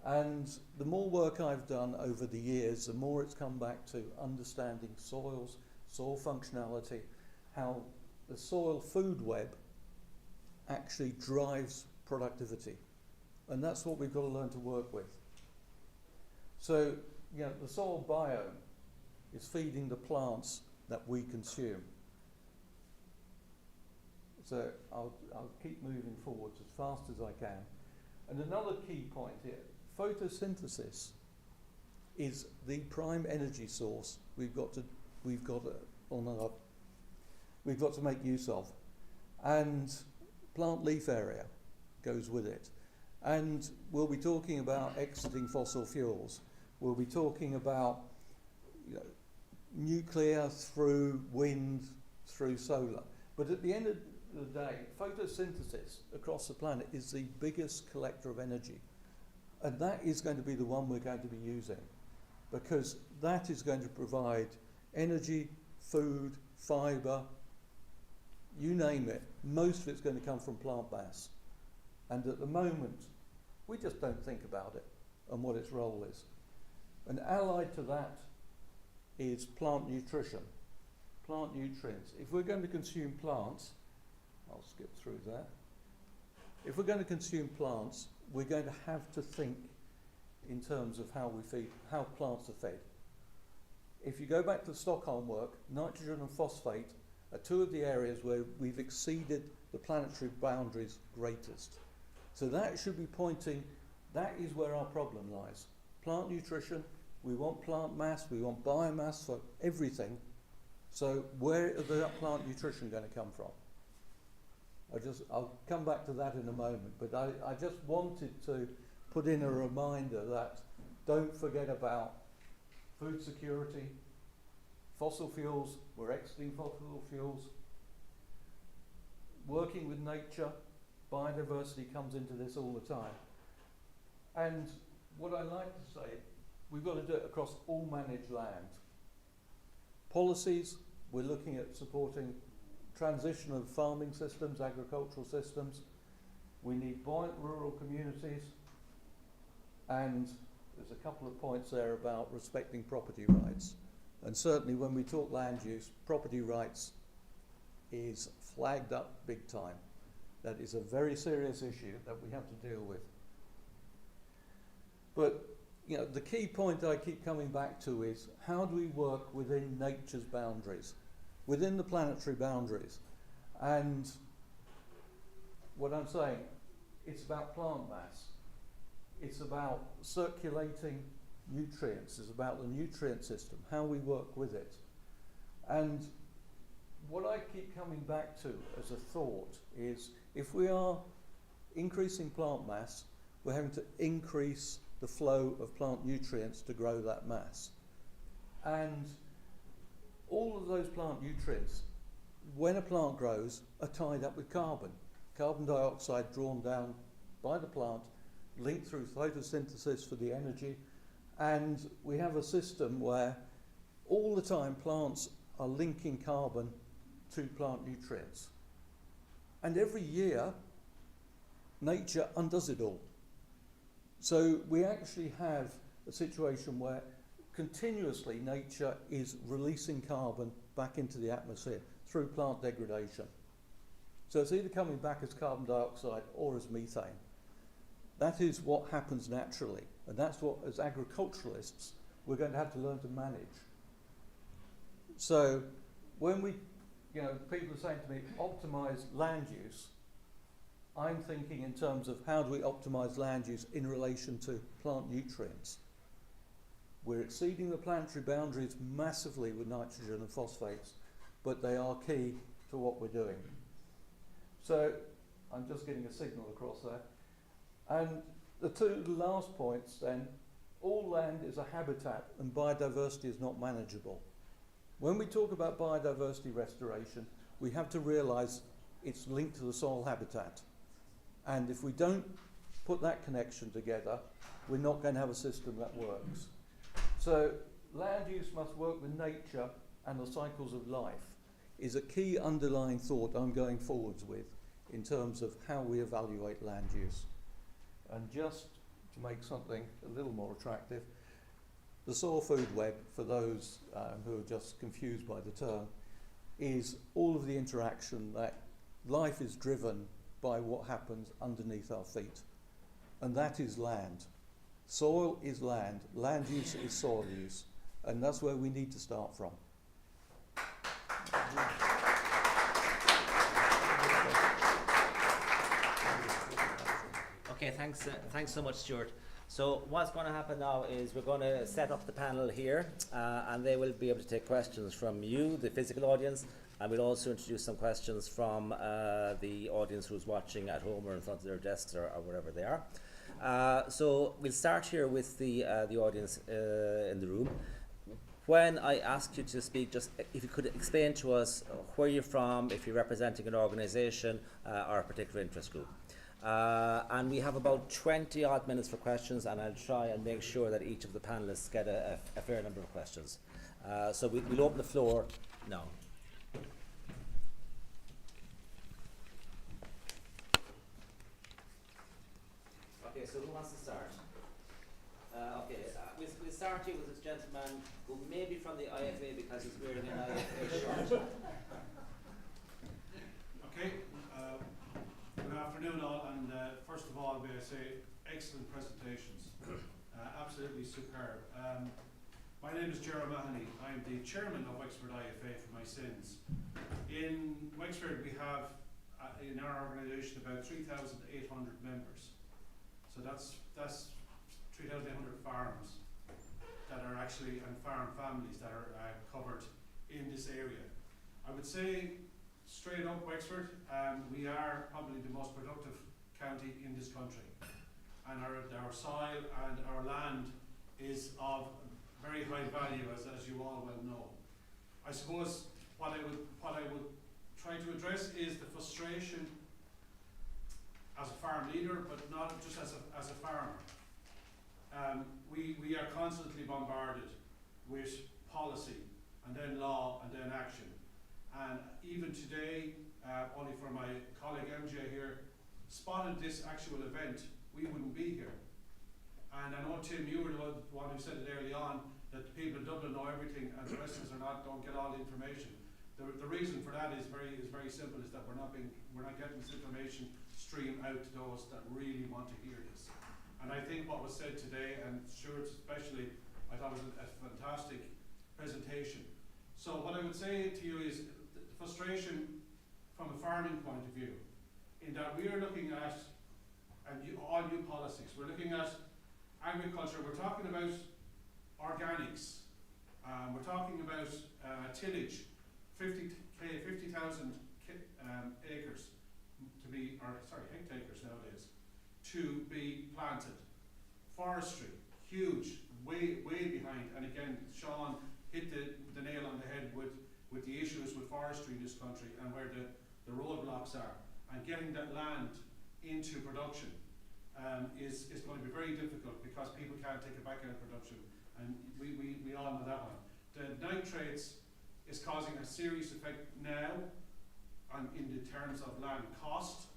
And the more work I've done over the years, the more it's come back to understanding soils, soil functionality, how the soil food web actually drives productivity. And that's what we've got to learn to work with. So, you know, the soil biome is feeding the plants that we consume. So I'll keep moving forwards as fast as I can. And another key point here, photosynthesis is the prime energy source we've got to make use of. And plant leaf area goes with it. And we'll be talking about exiting fossil fuels. We'll be talking about, you know, nuclear through wind, through solar. But at the end of the day, photosynthesis across the planet is the biggest collector of energy. And that is going to be the one we're going to be using, because that is going to provide energy, food, fibre, you name it. Most of it's going to come from plant mass. And at the moment, we just don't think about it and what its role is. And allied to that is plant nutrition, plant nutrients. If we're going to consume plants, I'll skip through that. If we're going to consume plants, we're going to have to think in terms of how plants are fed. If you go back to the Stockholm work, nitrogen and phosphate are two of the areas where we've exceeded the planetary boundaries greatest. So that should be pointing, that is where our problem lies. Plant nutrition, we want plant mass, we want biomass for everything. So where is the plant nutrition going to come from? I'll come back to that in a moment, but I just wanted to put in a reminder that don't forget about food security, fossil fuels, we're exiting fossil fuels, working with nature, biodiversity comes into this all the time. And what I like to say, we've got to do it across all managed land. Policies, we're looking at supporting transition of farming systems, agricultural systems. We need buoyant rural communities, and there's a couple of points there about respecting property rights. And certainly when we talk land use, property rights is flagged up big time. That is a very serious issue that we have to deal with. But you know, the key point I keep coming back to is how do we work within nature's boundaries, within the planetary boundaries? And what I'm saying, it's about plant mass. It's about circulating nutrients. It's about the nutrient system, how we work with it. And what I keep coming back to as a thought is if we are increasing plant mass, we're having to increase the flow of plant nutrients to grow that mass. And all of those plant nutrients, when a plant grows, are tied up with carbon. Carbon dioxide drawn down by the plant, linked through photosynthesis for the energy. And we have a system where all the time plants are linking carbon to plant nutrients. And every year, nature undoes it all. So we actually have a situation where continuously nature is releasing carbon back into the atmosphere through plant degradation. So it's either coming back as carbon dioxide or as methane. That is what happens naturally, and that's what, as agriculturalists, we're going to have to learn to manage. So when we, people are saying to me, optimise land use, I'm thinking in terms of how do we optimise land use in relation to plant nutrients. We're exceeding the planetary boundaries massively with nitrogen and phosphates, but they are key to what we're doing. So I'm just getting a signal across there. And the two last points then, all land is a habitat and biodiversity is not manageable. When we talk about biodiversity restoration, we have to realise it's linked to the soil habitat. And if we don't put that connection together, we're not going to have a system that works. So land use must work with nature and the cycles of life is a key underlying thought I'm going forwards with in terms of how we evaluate land use. And just to make something a little more attractive, the soil food web, for those who are just confused by the term, is all of the interaction that life is driven by what happens underneath our feet. And that is land. Soil is land. Land use is soil use. And that's where we need to start from. Okay, thanks so much, Stuart. So what's going to happen now is we're going to set up the panel here, and they will be able to take questions from you, the physical audience, and we'll also introduce some questions from the audience who's watching at home or in front of their desks or wherever they are. So we'll start here with the audience in the room. When I ask you to speak, just if you could explain to us where you're from, if you're representing an organisation or a particular interest group. And we have about 20 odd minutes for questions, and I'll try and make sure that each of the panelists get a fair number of questions. So we'll open the floor now. Okay, so who wants to start? We'll start here with this gentleman who may be from the IFA because he's wearing an IFA shirt. Okay, good afternoon all, and first of all may I say excellent presentations, absolutely superb. My name is Gerard Mahoney. I'm the chairman of Wexford IFA for my sins. In Wexford we have in our organisation about 3,800 members, so that's 3,800 farms that are actually, and farm families that are covered in this area. I would say straight up Wexford, we are probably the most productive county in this country, and our soil and our land is of very high value, as you all well know. I suppose what I would try to address is the frustration as a farm leader, but not just as a farmer. We are constantly bombarded with policy and then law and then action. And even today, only for my colleague MJ here, spotted this actual event, we wouldn't be here. And I know, Tim, you were the one who said it early on, that the people in Dublin know everything and the rest of us don't get all the information. The reason for that is very simple, is that we're not getting this information stream out to those that really want to hear this. And I think what was said today, and Stuart especially, I thought was a fantastic presentation. So what I would say to you is the frustration from a farming point of view, in that we are looking at all new policies. We're looking at agriculture. We're talking about organics. We're talking about tillage, 50,000 acres to be, hectares nowadays, to be planted. Forestry, huge, way behind. And again, Sean hit the nail on the head with the issues with forestry in this country and where the roadblocks are. And getting that land into production is going to be very difficult because people can't take it back out of production. And we all know that one. The nitrates is causing a serious effect now in the terms of land cost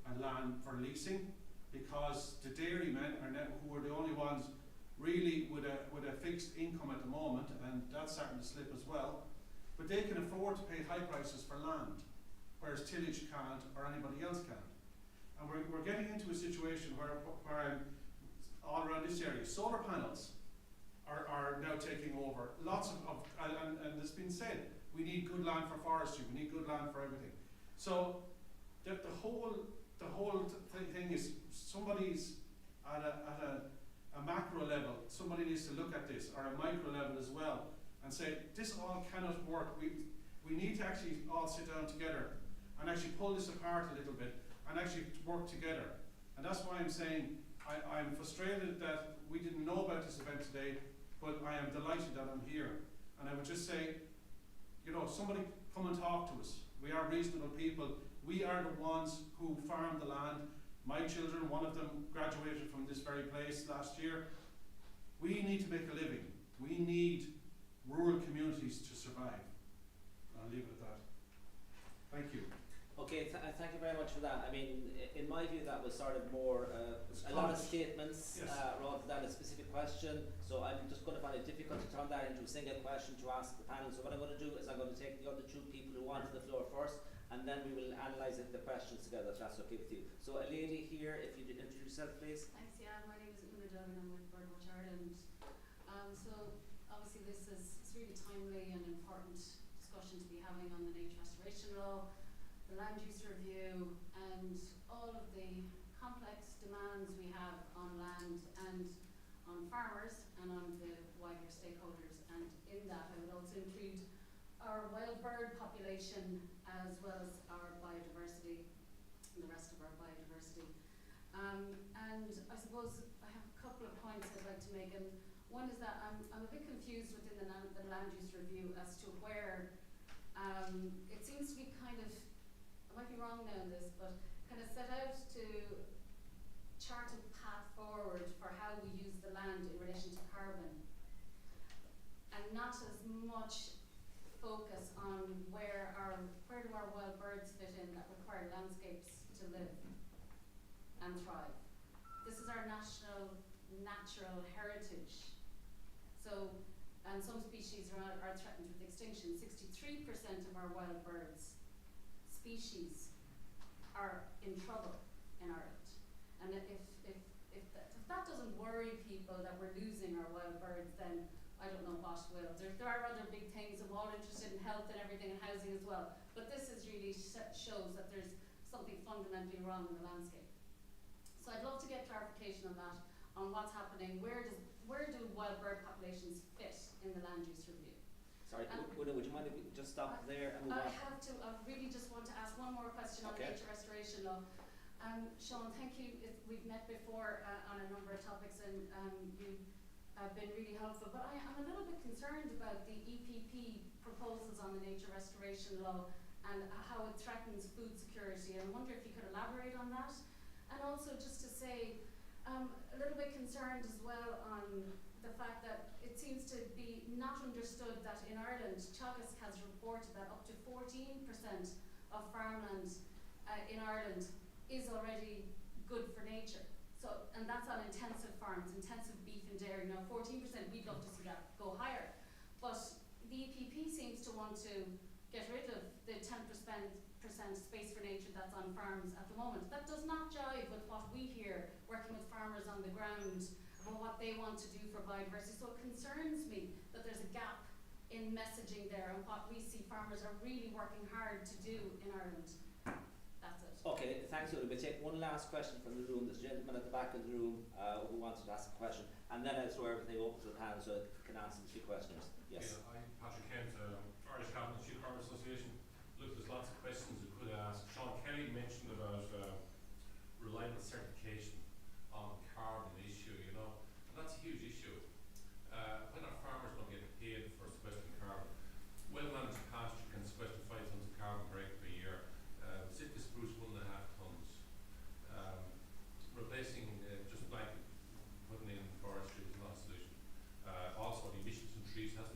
and land for leasing, because the dairymen are now, who are the only ones really with a fixed income at the moment, and that's starting to slip as well, but they can afford to pay high prices for land. whereas tillage can't or anybody else can't. And we're getting into a situation where I'm all around this area, solar panels are now taking over. Lots and it's been said, we need good land for forestry, we need good land for everything. So the whole thing is, somebody's at a macro level, somebody needs to look at this, or a micro level as well, and say, this all cannot work. We need to actually all sit down together and actually pull this apart a little bit and actually work together. And that's why I'm saying I'm frustrated that we didn't know about this event today, but I am delighted that I'm here. And I would just say, you know, somebody come and talk to us. We are reasonable people. We are the ones who farm the land. My children, one of them graduated from this very place last year. We need to make a living. We need rural communities to survive. I'll leave it at that. Thank you. Okay, thank you very much for that. I mean, in my view, that was sort of more a lot of statements, yes, rather than a specific question. So I'm just going to find it difficult to turn that into a single question to ask the panel. So what I'm going to do is I'm going to take the other two people who wanted the floor first, and then we will analyse the questions together, if that's okay with you. So a lady here, if you introduce yourself, please. Thanks, yeah, my name is Una Dunn and I'm with Birdwatch Ireland. So obviously this is it's really timely and important discussion to be having on the nature restoration law, the land use review, and all of the complex demands we have on land and on farmers and on the wider stakeholders. And in that I would also include our wild bird population as well as our biodiversity and the rest of our biodiversity. And I suppose I have a couple of points I'd like to make, and one is that I'm a bit confused within the land use review as to where it seems to be kind of, I might be wrong now on this, but kind of set out to chart a path forward for how we use the land in relation to carbon, and not as much focus on where do our wild birds fit in that require landscapes to live and thrive. This is our natural heritage. So, and some species are threatened with extinction. 63% of our wild birds species are in trouble in Ireland. And if that doesn't worry people that we're losing our wild birds, then I don't know what will. There are other big things. I'm all interested in health and everything and housing as well. But this is really shows that there's something fundamentally wrong in the landscape. So I'd love to get clarification on that, on what's happening. Where do wild bird populations fit in the land use review? Sorry, Una, would you mind if we just stop there and move on? I really just want to ask one more question on nature restoration law. Sean, thank you. We've met before on a number of topics, and you have been really helpful. But I'm a little bit concerned about the EPP proposals on the nature restoration law and how it threatens food security. And I wonder if you could elaborate on that. And also just to say, a little bit concerned as well on the fact that it seems to be not understood that in Ireland, Teagasc has reported that up to 14% of farmland in Ireland is already good for nature. So, and that's on intensive farms, intensive beef and dairy. Now 14%, we'd love to see that go higher. But the EPP seems to want to get rid of the 10% space for nature that's on farms at the moment. That does not jive with what we hear working with farmers on the ground about what they want to do for biodiversity. So it concerns me that there's a gap in messaging there and what we see farmers are really working hard to do in Ireland. That's it. Okay, thanks, Una. We'll take one last question from the room. There's a gentleman at the back of the room who wanted to ask a question, and then I'll throw everything open to the panel so it can answer the 3 questioners. Yes. Yeah, I'm Patrick Kent, Irish Cabinet Sheep Farmers Association. Look, there's lots of questions we could ask. Sean Kelly mentioned about reliable certification on the carbon issue, you know, and that's a huge issue. When are farmers going to get paid for sequestering carbon? Well-managed pasture can sequester 5 tons of carbon per acre per year. Citrus spruce 1.5 tons. Replacing just blanket putting in forestry is not a solution. Also, the emissions from trees has to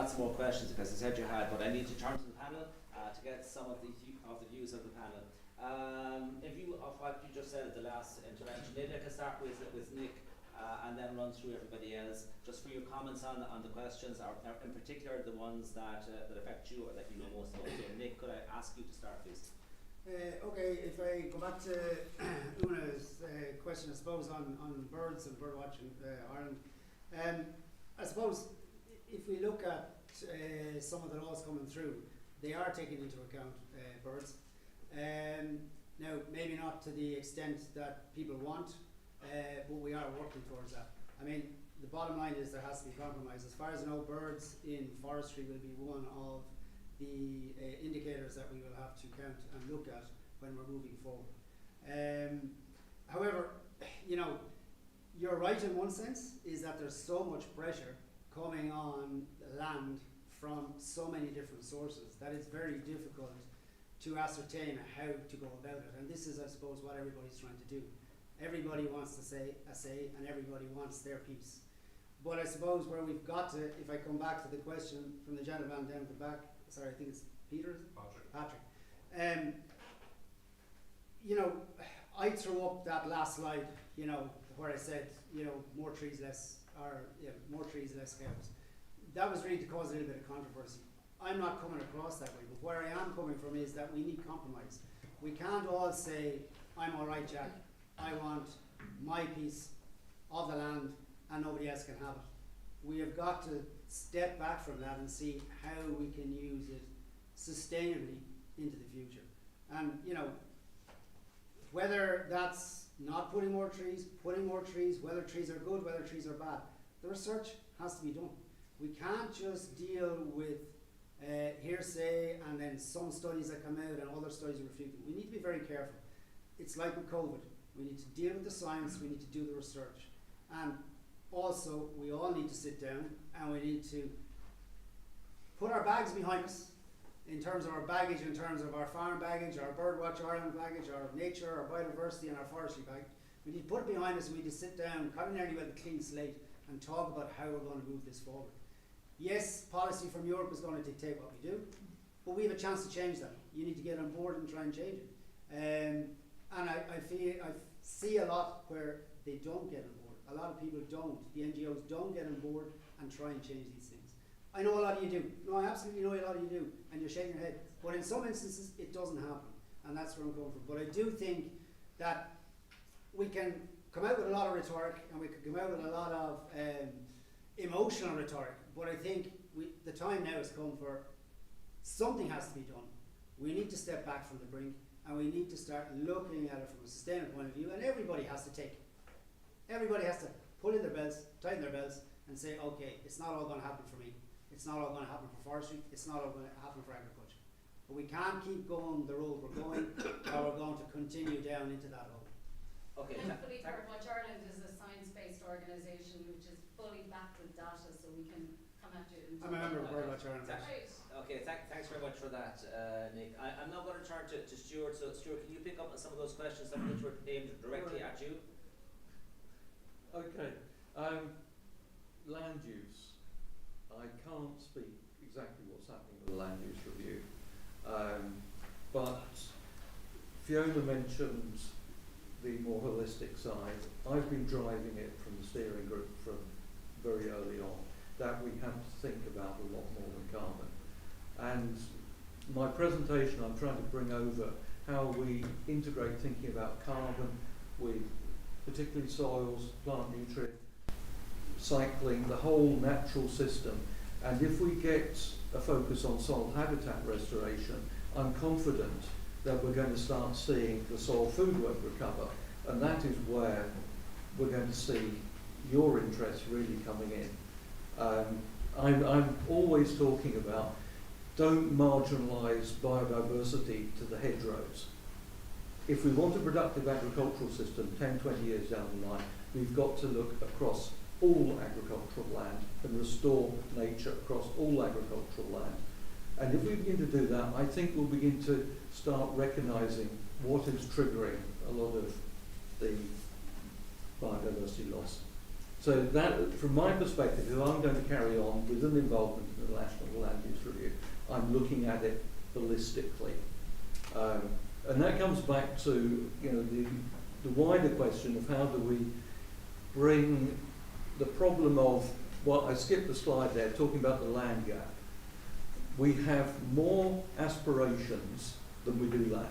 lots more questions because I said you had, but I need to turn to the panel to get some of the views of the panel. In view of what you just said at the last intervention, maybe I can start with Nick and then run through everybody else, just for your comments on the questions, or in particular the ones that affect you or that you know most about. So Nick, could I ask you to start, please? Okay, if I go back to Una's question, I suppose, on birds and bird watching Ireland, I suppose if we look at some of the laws coming through, they are taking into account birds. Now, maybe not to the extent that people want, but we are working towards that. I mean, the bottom line is there has to be compromise. As far as I know, birds in forestry will be one of the indicators that we will have to count and look at when we're moving forward. However, you know, you're right in one sense, is that there's so much pressure coming on land from so many different sources that it's very difficult to ascertain how to go about it. And this is, I suppose, what everybody's trying to do. Everybody wants to say a say, and everybody wants their piece. But I suppose where we've got to, if I come back to the question from the gentleman down at the back, sorry, I think it's Peter, is it? Patrick. You know, I threw up that last slide, you know, where I said, you know, more trees, less cows. That was really to cause a little bit of controversy. I'm not coming across that way, but where I am coming from is that we need compromise. We can't all say, I'm all right, Jack, I want my piece of the land and nobody else can have it. We have got to step back from that and see how we can use it sustainably into the future. And, you know, whether that's not putting more trees, whether trees are good, whether trees are bad, the research has to be done. We can't just deal with hearsay and then some studies that come out and other studies refute them. We need to be very careful. It's like with COVID. We need to deal with the science, we need to do the research. And also, we all need to sit down and we need to put our bags behind us in terms of our baggage, in terms of our farm baggage, our Birdwatch Ireland baggage, our nature, our biodiversity and our forestry baggage. We need to put it behind us and we need to sit down, kind of nearly with a clean slate, and talk about how we're going to move this forward. Yes, policy from Europe is going to dictate what we do, but we have a chance to change that. You need to get on board and try and change it. And I see a lot where they don't get on board. A lot of people don't. The NGOs don't get on board and try and change these things. I know a lot of you do. No, I absolutely know a lot of you do, and you're shaking your head. But in some instances, it doesn't happen, and that's where I'm coming from. But I do think that we can come out with a lot of rhetoric, and we can come out with a lot of emotional rhetoric. But I think the time now has come for something has to be done. We need to step back from the brink, and we need to start looking at it from a sustainable point of view. And everybody has to take. Everybody has to pull in their belts, tighten their belts, and say, okay, it's not all going to happen for me. It's not all going to happen for forestry. It's not all going to happen for agriculture. But we can't keep going the road we're going, or we're going to continue down into that hole. Okay. Thankfully, Birdwatch Ireland is a science-based organisation which is fully backed with data, so we can come at you. I'm a member of Birdwatch Ireland. Right. Okay, thanks very much for that, Nick. I'm now going to turn to Stuart. So, Stuart, can you pick up on some of those questions, some of which were aimed directly at you? Okay. Land use. I can't speak exactly what's happening with the land use review, but Fiona mentioned the more holistic side. I've been driving it from the steering group from very early on, that we have to think about a lot more than carbon. And my presentation, I'm trying to bring over how we integrate thinking about carbon with particularly soils, plant nutrient, cycling, the whole natural system. And if we get a focus on soil habitat restoration, I'm confident that we're going to start seeing the soil food web recover. And that is where we're going to see your interest really coming in. I'm always talking about don't marginalise biodiversity to the hedgerows. If we want a productive agricultural system 10, 20 years down the line, we've got to look across all agricultural land and restore nature across all agricultural land. And if we begin to do that, I think we'll begin to start recognising what is triggering a lot of the biodiversity loss. So that, from my perspective, if I'm going to carry on with an involvement in the National Land Use Review, I'm looking at it holistically. And that comes back to, you know, the wider question of how do we bring the problem of, well, I skipped the slide there, talking about the land gap. We have more aspirations than we do land.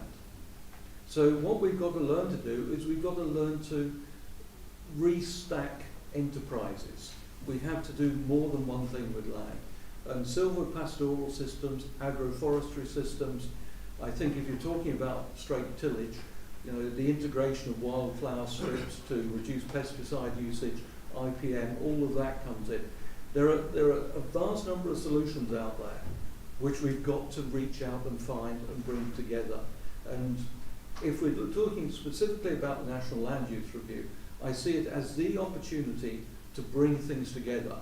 So what we've got to learn to do is we've got to learn to restack enterprises. We have to do more than one thing with land. And silver pastoral systems, agroforestry systems, I think if you're talking about straight tillage, you know, the integration of wildflower strips to reduce pesticide usage, IPM, all of that comes in. There are a vast number of solutions out there which we've got to reach out and find and bring together. And if we're talking specifically about the National Land Use Review, I see it as the opportunity to bring things together,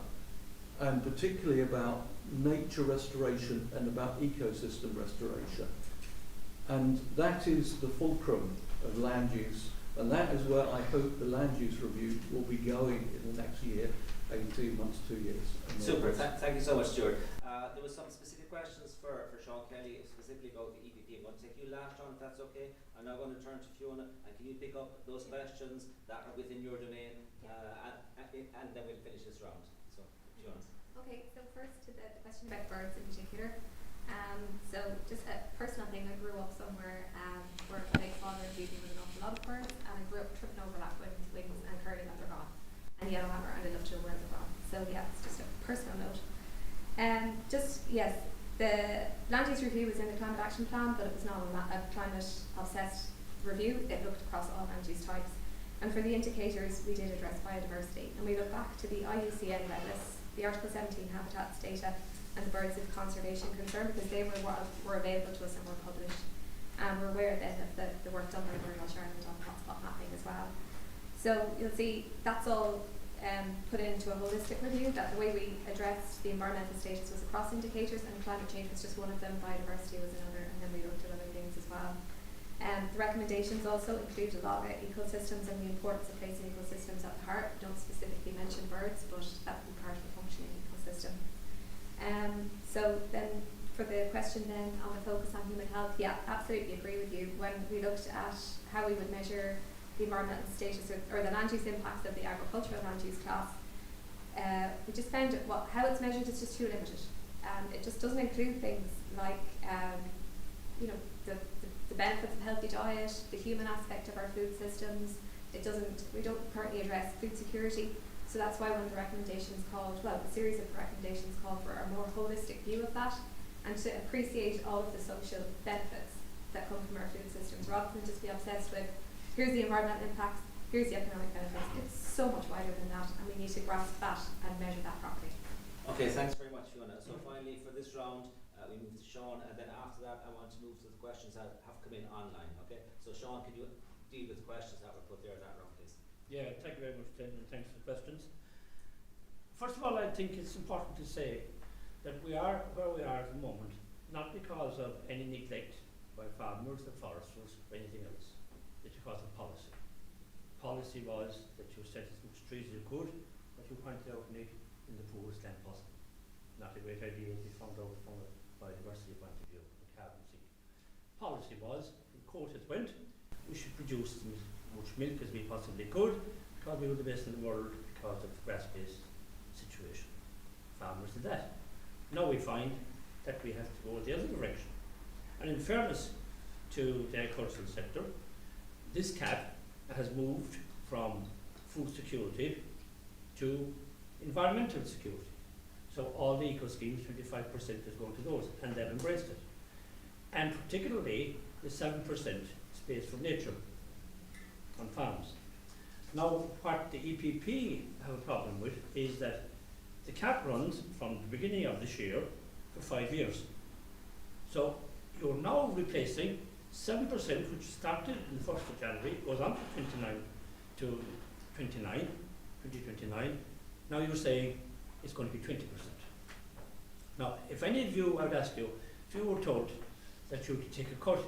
and particularly about nature restoration and about ecosystem restoration. And that is the fulcrum of land use, and that is where I hope the Land Use Review will be going in the next year, 18 months, 2 years. Super, thank you so much, Stuart. There was some specific questions for Sean Kelly, specifically about the EPP. I'm going to take you last, Sean, if that's okay. I'm now going to turn to Fiona, and can you pick up those questions that are within your domain, and then we'll finish this round. So, Fiona. Okay, so first to the question about birds in particular. So just a personal thing, I grew up somewhere where my late father was dealing with an awful lot of birds, and I grew up tripping over lapwings, wings and hearing that they're gone. And yellowhammer, and I love to know where they're from. So yeah, it's just a personal note. Yes, the Land Use Review was in the Climate Action Plan, but it was not a climate obsessed review. It looked across all land use types. And for the indicators, we did address biodiversity. And we look back to the IUCN REDLIS, the Article 17 habitats data, and the birds of conservation concern, because they were available to us and were published. And we're aware then of the work done by Rural Ireland on hotspot mapping as well. So you'll see that's all put into a holistic review, that the way we addressed the environmental status was across indicators, and climate change was just one of them, biodiversity was another, and then we looked at other things as well. The recommendations also include a lot about ecosystems and the importance of placing ecosystems at the heart. We don't specifically mention birds, but that would be part of a functioning ecosystem. So then for the question then on the focus on human health, yeah, absolutely agree with you. When we looked at how we would measure the environmental status or the land use impacts of the agricultural land use class, we just found how it's measured is just too limited. It just doesn't include things like the benefits of healthy diet, the human aspect of our food systems. We don't currently address food security. So that's why one of the recommendations a series of recommendations called for a more holistic view of that, and to appreciate all of the social benefits that come from our food systems, rather than just be obsessed with here's the environmental impacts, here's the economic benefits. It's so much wider than that, and we need to grasp that and measure that properly. Okay, thanks very much, Fiona. So finally, for this round, we move to Sean, and then after that, I want to move to the questions that have come in online. Okay, so Sean, could you deal with the questions that were put there that round, please? Yeah, thank you very much, Tim, and thanks for the questions. First of all, I think it's important to say that we are where we are at the moment, not because of any neglect by farmers or foresters or anything else. It's because of policy. Policy was that you set as much trees as you could, but you pointed out in the poorest land possible. Not a great idea as we found out from a biodiversity point of view, the carbon sink. Policy was, the quote it went, we should produce as much milk as we possibly could, because we were the best in the world because of the grass-based situation. Farmers did that. Now we find that we have to go the other direction. And in fairness to the agricultural sector, this cap has moved from food security to environmental security. So all the eco schemes, 25% is going to those, and they've embraced it. And particularly the 7% space for nature on farms. Now, what the EPP have a problem with is that the cap runs from the beginning of this year for 5 years. So you're now replacing 7%, which started in the 1st of January, goes on to 2029. Now you're saying it's going to be 20%. Now, if any of you, I would ask you, if you were told that you would take a cut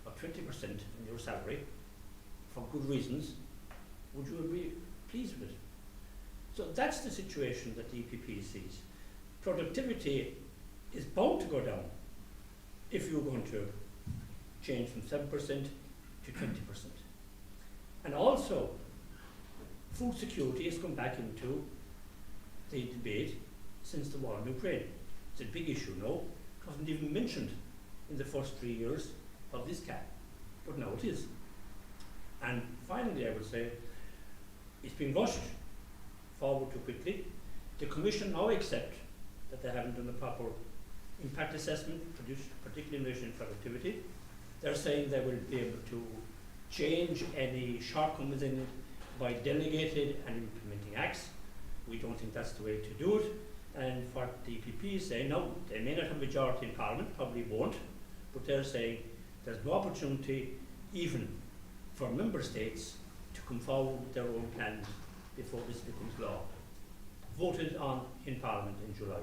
of 20% in your salary for good reasons, would you be pleased with it? So that's the situation that the EPP sees. Productivity is bound to go down if you're going to change from 7% to 20%. And also, food security has come back into the debate since the war in Ukraine. It's a big issue now. It wasn't even mentioned in the first 3 years of this CAP, but now it is. And finally, I would say, it's been rushed forward too quickly. The Commission now accept that they haven't done a proper impact assessment, particularly in relation to productivity. They're saying they will be able to change any shortcomings in it by delegated and implementing acts. We don't think that's the way to do it. And what the EPP is saying, no, they may not have a majority in Parliament, probably won't, but they're saying there's no opportunity even for member states to come forward with their own plans before this becomes law. Voted on in Parliament in July.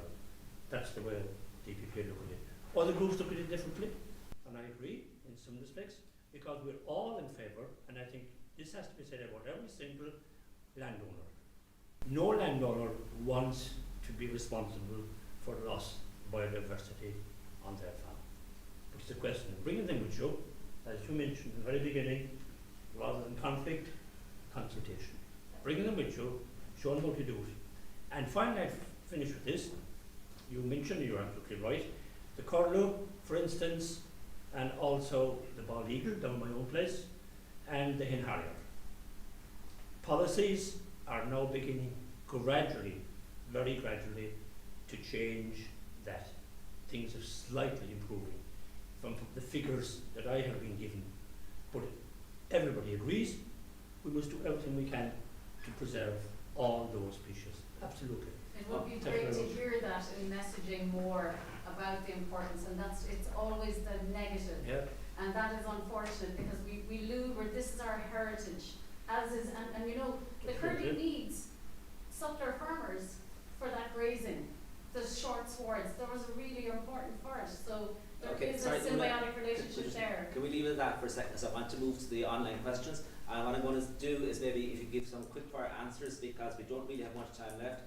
That's the way the EPP look at it. Other groups look at it differently, and I agree in some respects, because we're all in favour, and I think this has to be said about every single landowner. No landowner wants to be responsible for the loss of biodiversity on their farm. But it's a question of bringing them with you, as you mentioned in the very beginning, rather than conflict, consultation. Bringing them with you, showing how to do it. And finally, I'd finish with this. You mentioned, you're absolutely right, the curlew, for instance, and also the bald eagle down my own place, and the hen harrier. Policies are now beginning gradually, very gradually, to change that. Things are slightly improving from the figures that I have been given. But everybody agrees we must do everything we can to preserve all those species. Absolutely. It would be great to hear that in messaging more about the importance, and it's always the negative. Yep. And that is unfortunate because we lose, or this is our heritage, as is, and you know, the curly weeds sucked our farmers for that grazing. The short swords, there was a really important part, so there is a symbiotic relationship there. Can we leave it at that for a second? So I want to move to the online questions. And what I'm going to do is maybe if you give some quick fire answers, because we don't really have much time left.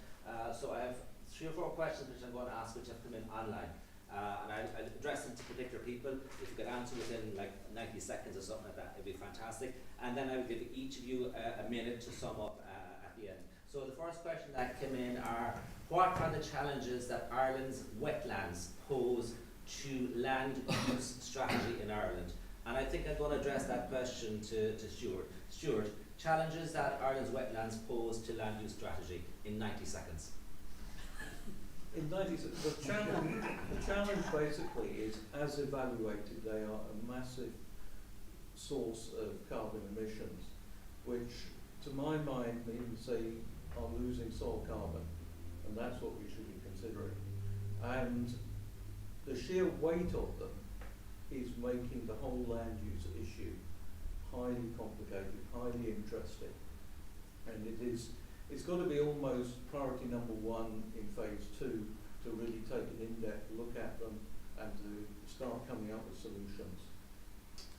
So I have 3 or 4 questions which I'm going to ask which have come in online. And I'll address them to particular people. If you could answer within like 90 seconds or something like that, it'd be fantastic. And then I will give each of you a minute to sum up at the end. So the first question that came in are, what are the challenges that Ireland's wetlands pose to land use strategy in Ireland? And I think I'm going to address that question to Stuart. Stuart, challenges that Ireland's wetlands pose to land use strategy in 90 seconds. In 90 seconds, the challenge basically is, as evaluated, they are a massive source of carbon emissions, which to my mind means they are losing soil carbon, and that's what we should be considering. And the sheer weight of them is making the whole land use issue highly complicated, highly interesting, and it's got to be almost priority number 1 in phase 2 to really take an in-depth look at them and to start coming up with solutions.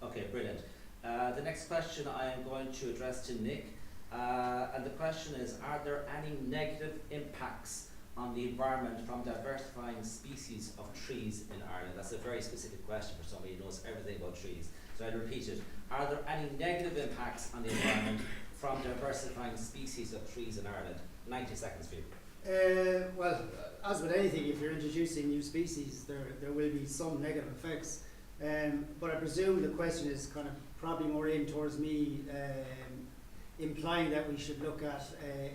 Okay, brilliant. The next question I am going to address to Nick, and the question is, are there any negative impacts on the environment from diversifying species of trees in Ireland? That's a very specific question for somebody who knows everything about trees. So I'll repeat it. Are there any negative impacts on the environment from diversifying species of trees in Ireland? 90 seconds for you. Well, as with anything, if you're introducing new species, there will be some negative effects. But I presume the question is kind of probably more aimed towards me implying that we should look at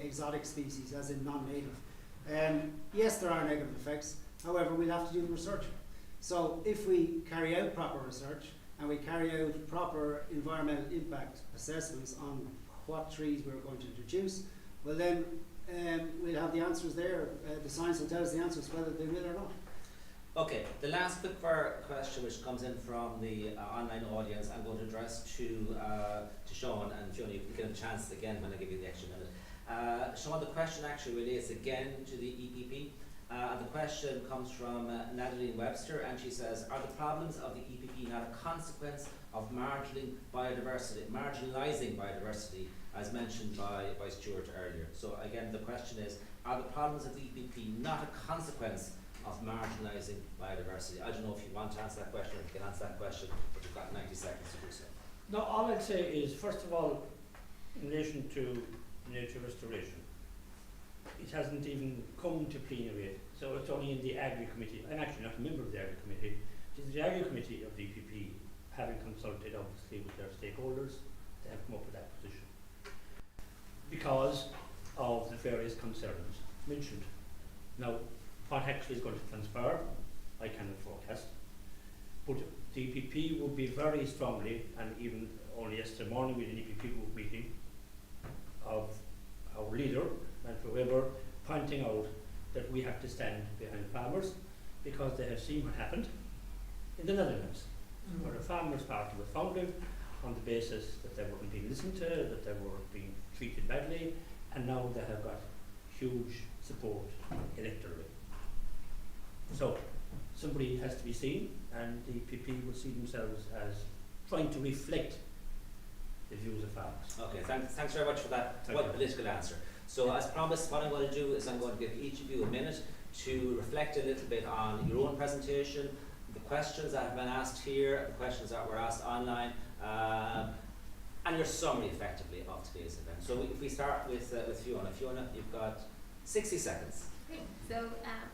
exotic species, as in non-native. Yes, there are negative effects. However, we'll have to do the research. So if we carry out proper research and we carry out proper environmental impact assessments on what trees we're going to introduce, well then we'll have the answers there. The science will tell us the answers whether they will or not. Okay, the last quick fire question which comes in from the online audience, I'm going to address to Sean, and Fiona, you can get a chance again when I give you the extra minute. Sean, the question actually relates again to the EPP. And the question comes from Natalie Webster, and she says, are the problems of the EPP not a consequence of marginalising biodiversity as mentioned by Stuart earlier. So again, the question is, are the problems of the EPP not a consequence of marginalising biodiversity? I don't know if you want to answer that question or if you can answer that question, but you've got 90 seconds to do so. No, all I'd say is, first of all, in relation to nature restoration, it hasn't even come to plenary, so it's only in the Agri Committee. I'm actually not a member of the Agri Committee. It is the Agri Committee of the EPP, having consulted obviously with their stakeholders, to have come up with that position, because of the various concerns mentioned. Now, what actually is going to transpire, I cannot forecast, but the EPP will be very strongly, and even only yesterday morning we had an EPP group meeting of our leader and whoever, pointing out that we have to stand behind farmers, because they have seen what happened in the Netherlands, where the Farmers' Party was founded on the basis that they weren't being listened to, that they were being treated badly, and now they have got huge support electorally. So somebody has to be seen, and the EPP will see themselves as trying to reflect the views of farmers. Okay, thanks very much for that Thank you. political answer. So as promised, what I'm going to do is I'm going to give each of you a minute to reflect a little bit on your own presentation, the questions that have been asked here, the questions that were asked online, and your summary effectively of today's event. So if we start with Fiona. Fiona, you've got 60 seconds. Great. So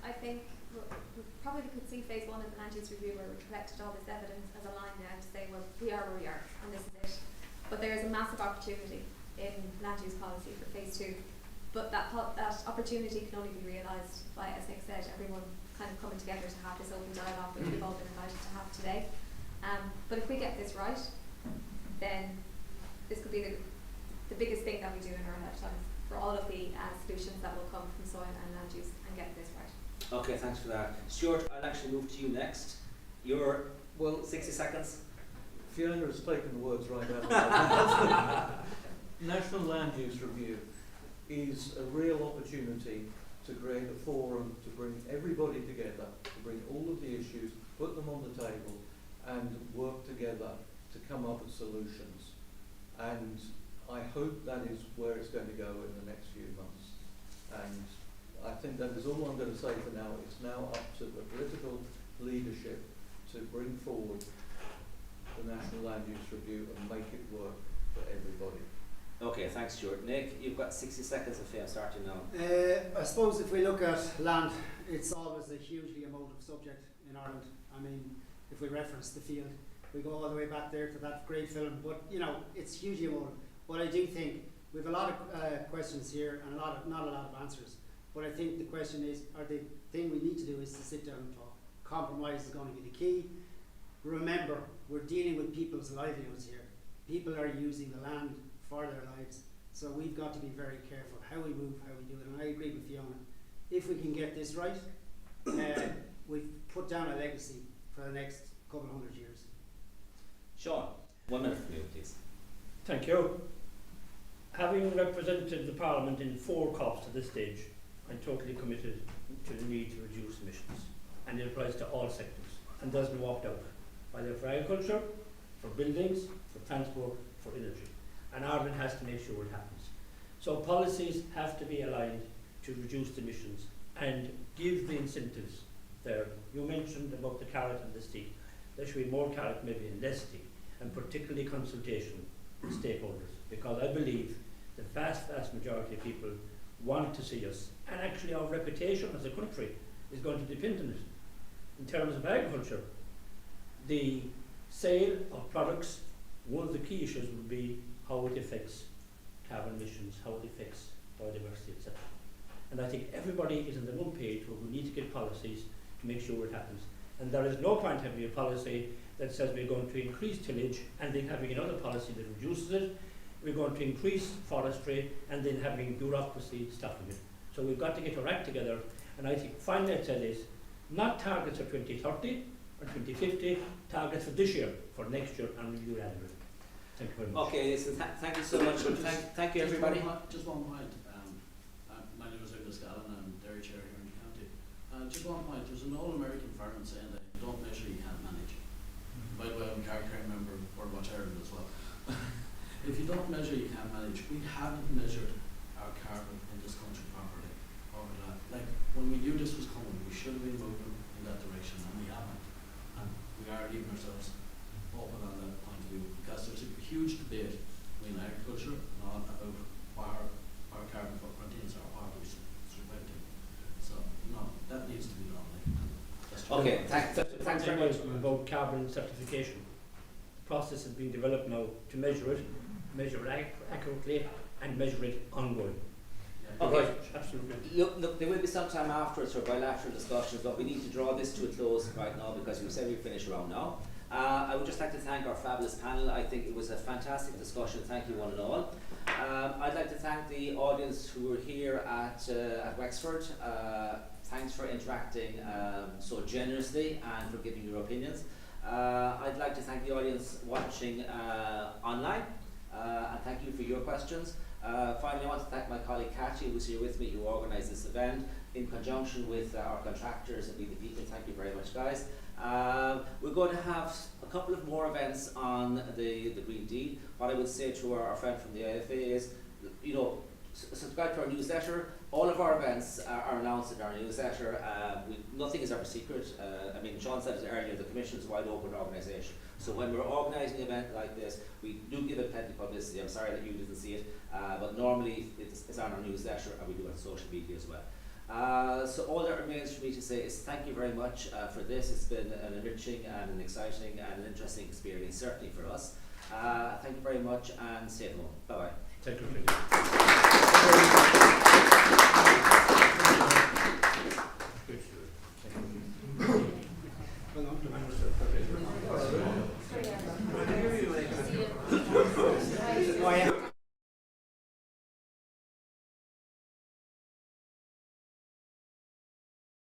I think we probably could see phase one of the land use review where we collected all this evidence as a line now to say, well, we are where we are, and this is it. But there is a massive opportunity in land use policy for phase two. But that opportunity can only be realised by, as Nick said, everyone kind of coming together to have this open dialogue which we've all been invited to have today. But if we get this right, then this could be the biggest thing that we do in our lifetimes for all of the solutions that will come from soil and land use and getting this right. Okay, thanks for that. Stuart, I'll actually move to you next. Your 60 seconds. Fiona has taken the words right out of my mouth. National Land Use Review is a real opportunity to create a forum to bring everybody together, to bring all of the issues, put them on the table, and work together to come up with solutions. And I hope that is where it's going to go in the next few months. And I think that is all I'm going to say for now. It's now up to the political leadership to bring forward the National Land Use Review and make it work for everybody. Okay, thanks Stuart. Nick, you've got 60 seconds of fame starting now. I suppose if we look at land, it's always a hugely emotive subject in Ireland. I mean, if we reference the field, we go all the way back there to that great film, but you know, it's hugely emotive. But I do think we have a lot of questions here and not a lot of answers. But I think the question is, the thing we need to do is to sit down and talk. Compromise is going to be the key. Remember, we're dealing with people's livelihoods here. People are using the land for their lives. So we've got to be very careful how we move, how we do it. And I agree with Fiona. If we can get this right, we've put down a legacy for the next couple of 100 years. Sean, 1 minute from you, please. Thank you. Having represented the Parliament in 4 COPs at this stage, I'm totally committed to the need to reduce emissions, and it applies to all sectors and doesn't opt out, either for agriculture, for buildings, for transport, for energy. And Ireland has to make sure it happens. So policies have to be aligned to reduce the emissions and give the incentives there. You mentioned about the carrot and the stick. There should be more carrot maybe and less stick, and particularly consultation with stakeholders, because I believe the vast majority of people want to see us, and actually our reputation as a country is going to depend on it. In terms of agriculture, the sale of products, one of the key issues will be how it affects carbon emissions, how it affects biodiversity, etc. And I think everybody is on the one page where we need to get policies to make sure it happens. And there is no point having a policy that says we're going to increase tillage and then having another policy that reduces it. We're going to increase forestry and then having bureaucracy stopping it. So we've got to get our act together. And I think finally I'd say this, not targets for 2030 or 2050, targets for this year, for next year, and review annually. Thank you very much. Okay, listen, thank you so much. Thank you everybody. Just one point. My name is Douglas Gallen, I'm dairy chair here in the county. Just one point, there's an old American farmer saying that you don't measure, you can't manage. By the way, I'm a CAR member for Watch Ireland as well. If you don't measure, you can't manage. We haven't measured our carbon in this country properly over that. Like, when we knew this was coming, we should have been moving in that direction, and we haven't. And we are leaving ourselves open on that point of view, because there's a huge debate between agriculture and all about what our carbon footprint is, or what we're surviving. So, no, that needs to be done. Like, that's Okay, thanks very much. About carbon certification. The process has been developed now to measure it accurately, and measure it ongoing. Yeah. Okay. Right, absolutely. Look, there will be some time afterwards for bilateral discussions, but we need to draw this to a close right now because we said we'd finish around now. I would just like to thank our fabulous panel. I think it was a fantastic discussion. Thank you one and all. I'd like to thank the audience who were here at Wexford. Thanks for interacting so generously and for giving your opinions. I'd like to thank the audience watching online, and thank you for your questions. Finally, I want to thank my colleague Kathy, who's here with me, who organised this event in conjunction with our contractors and Be the People. Thank you very much, guys. We're going to have a couple of more events on the Green Deal. What I would say to our friend from the IFA is, you know, subscribe to our newsletter. All of our events are announced in our newsletter. Nothing is ever secret. I mean, Sean said it earlier, the Commission is a wide open organisation. So when we're organising an event like this, we do give it plenty of publicity. I'm sorry that you didn't see it, but normally it's on our newsletter, and we do it on social media as well. So all that remains for me to say is thank you very much for this. It's been an enriching and an exciting and an interesting experience, certainly for us. Thank you very much, and stay at home. Bye-bye. Thank you.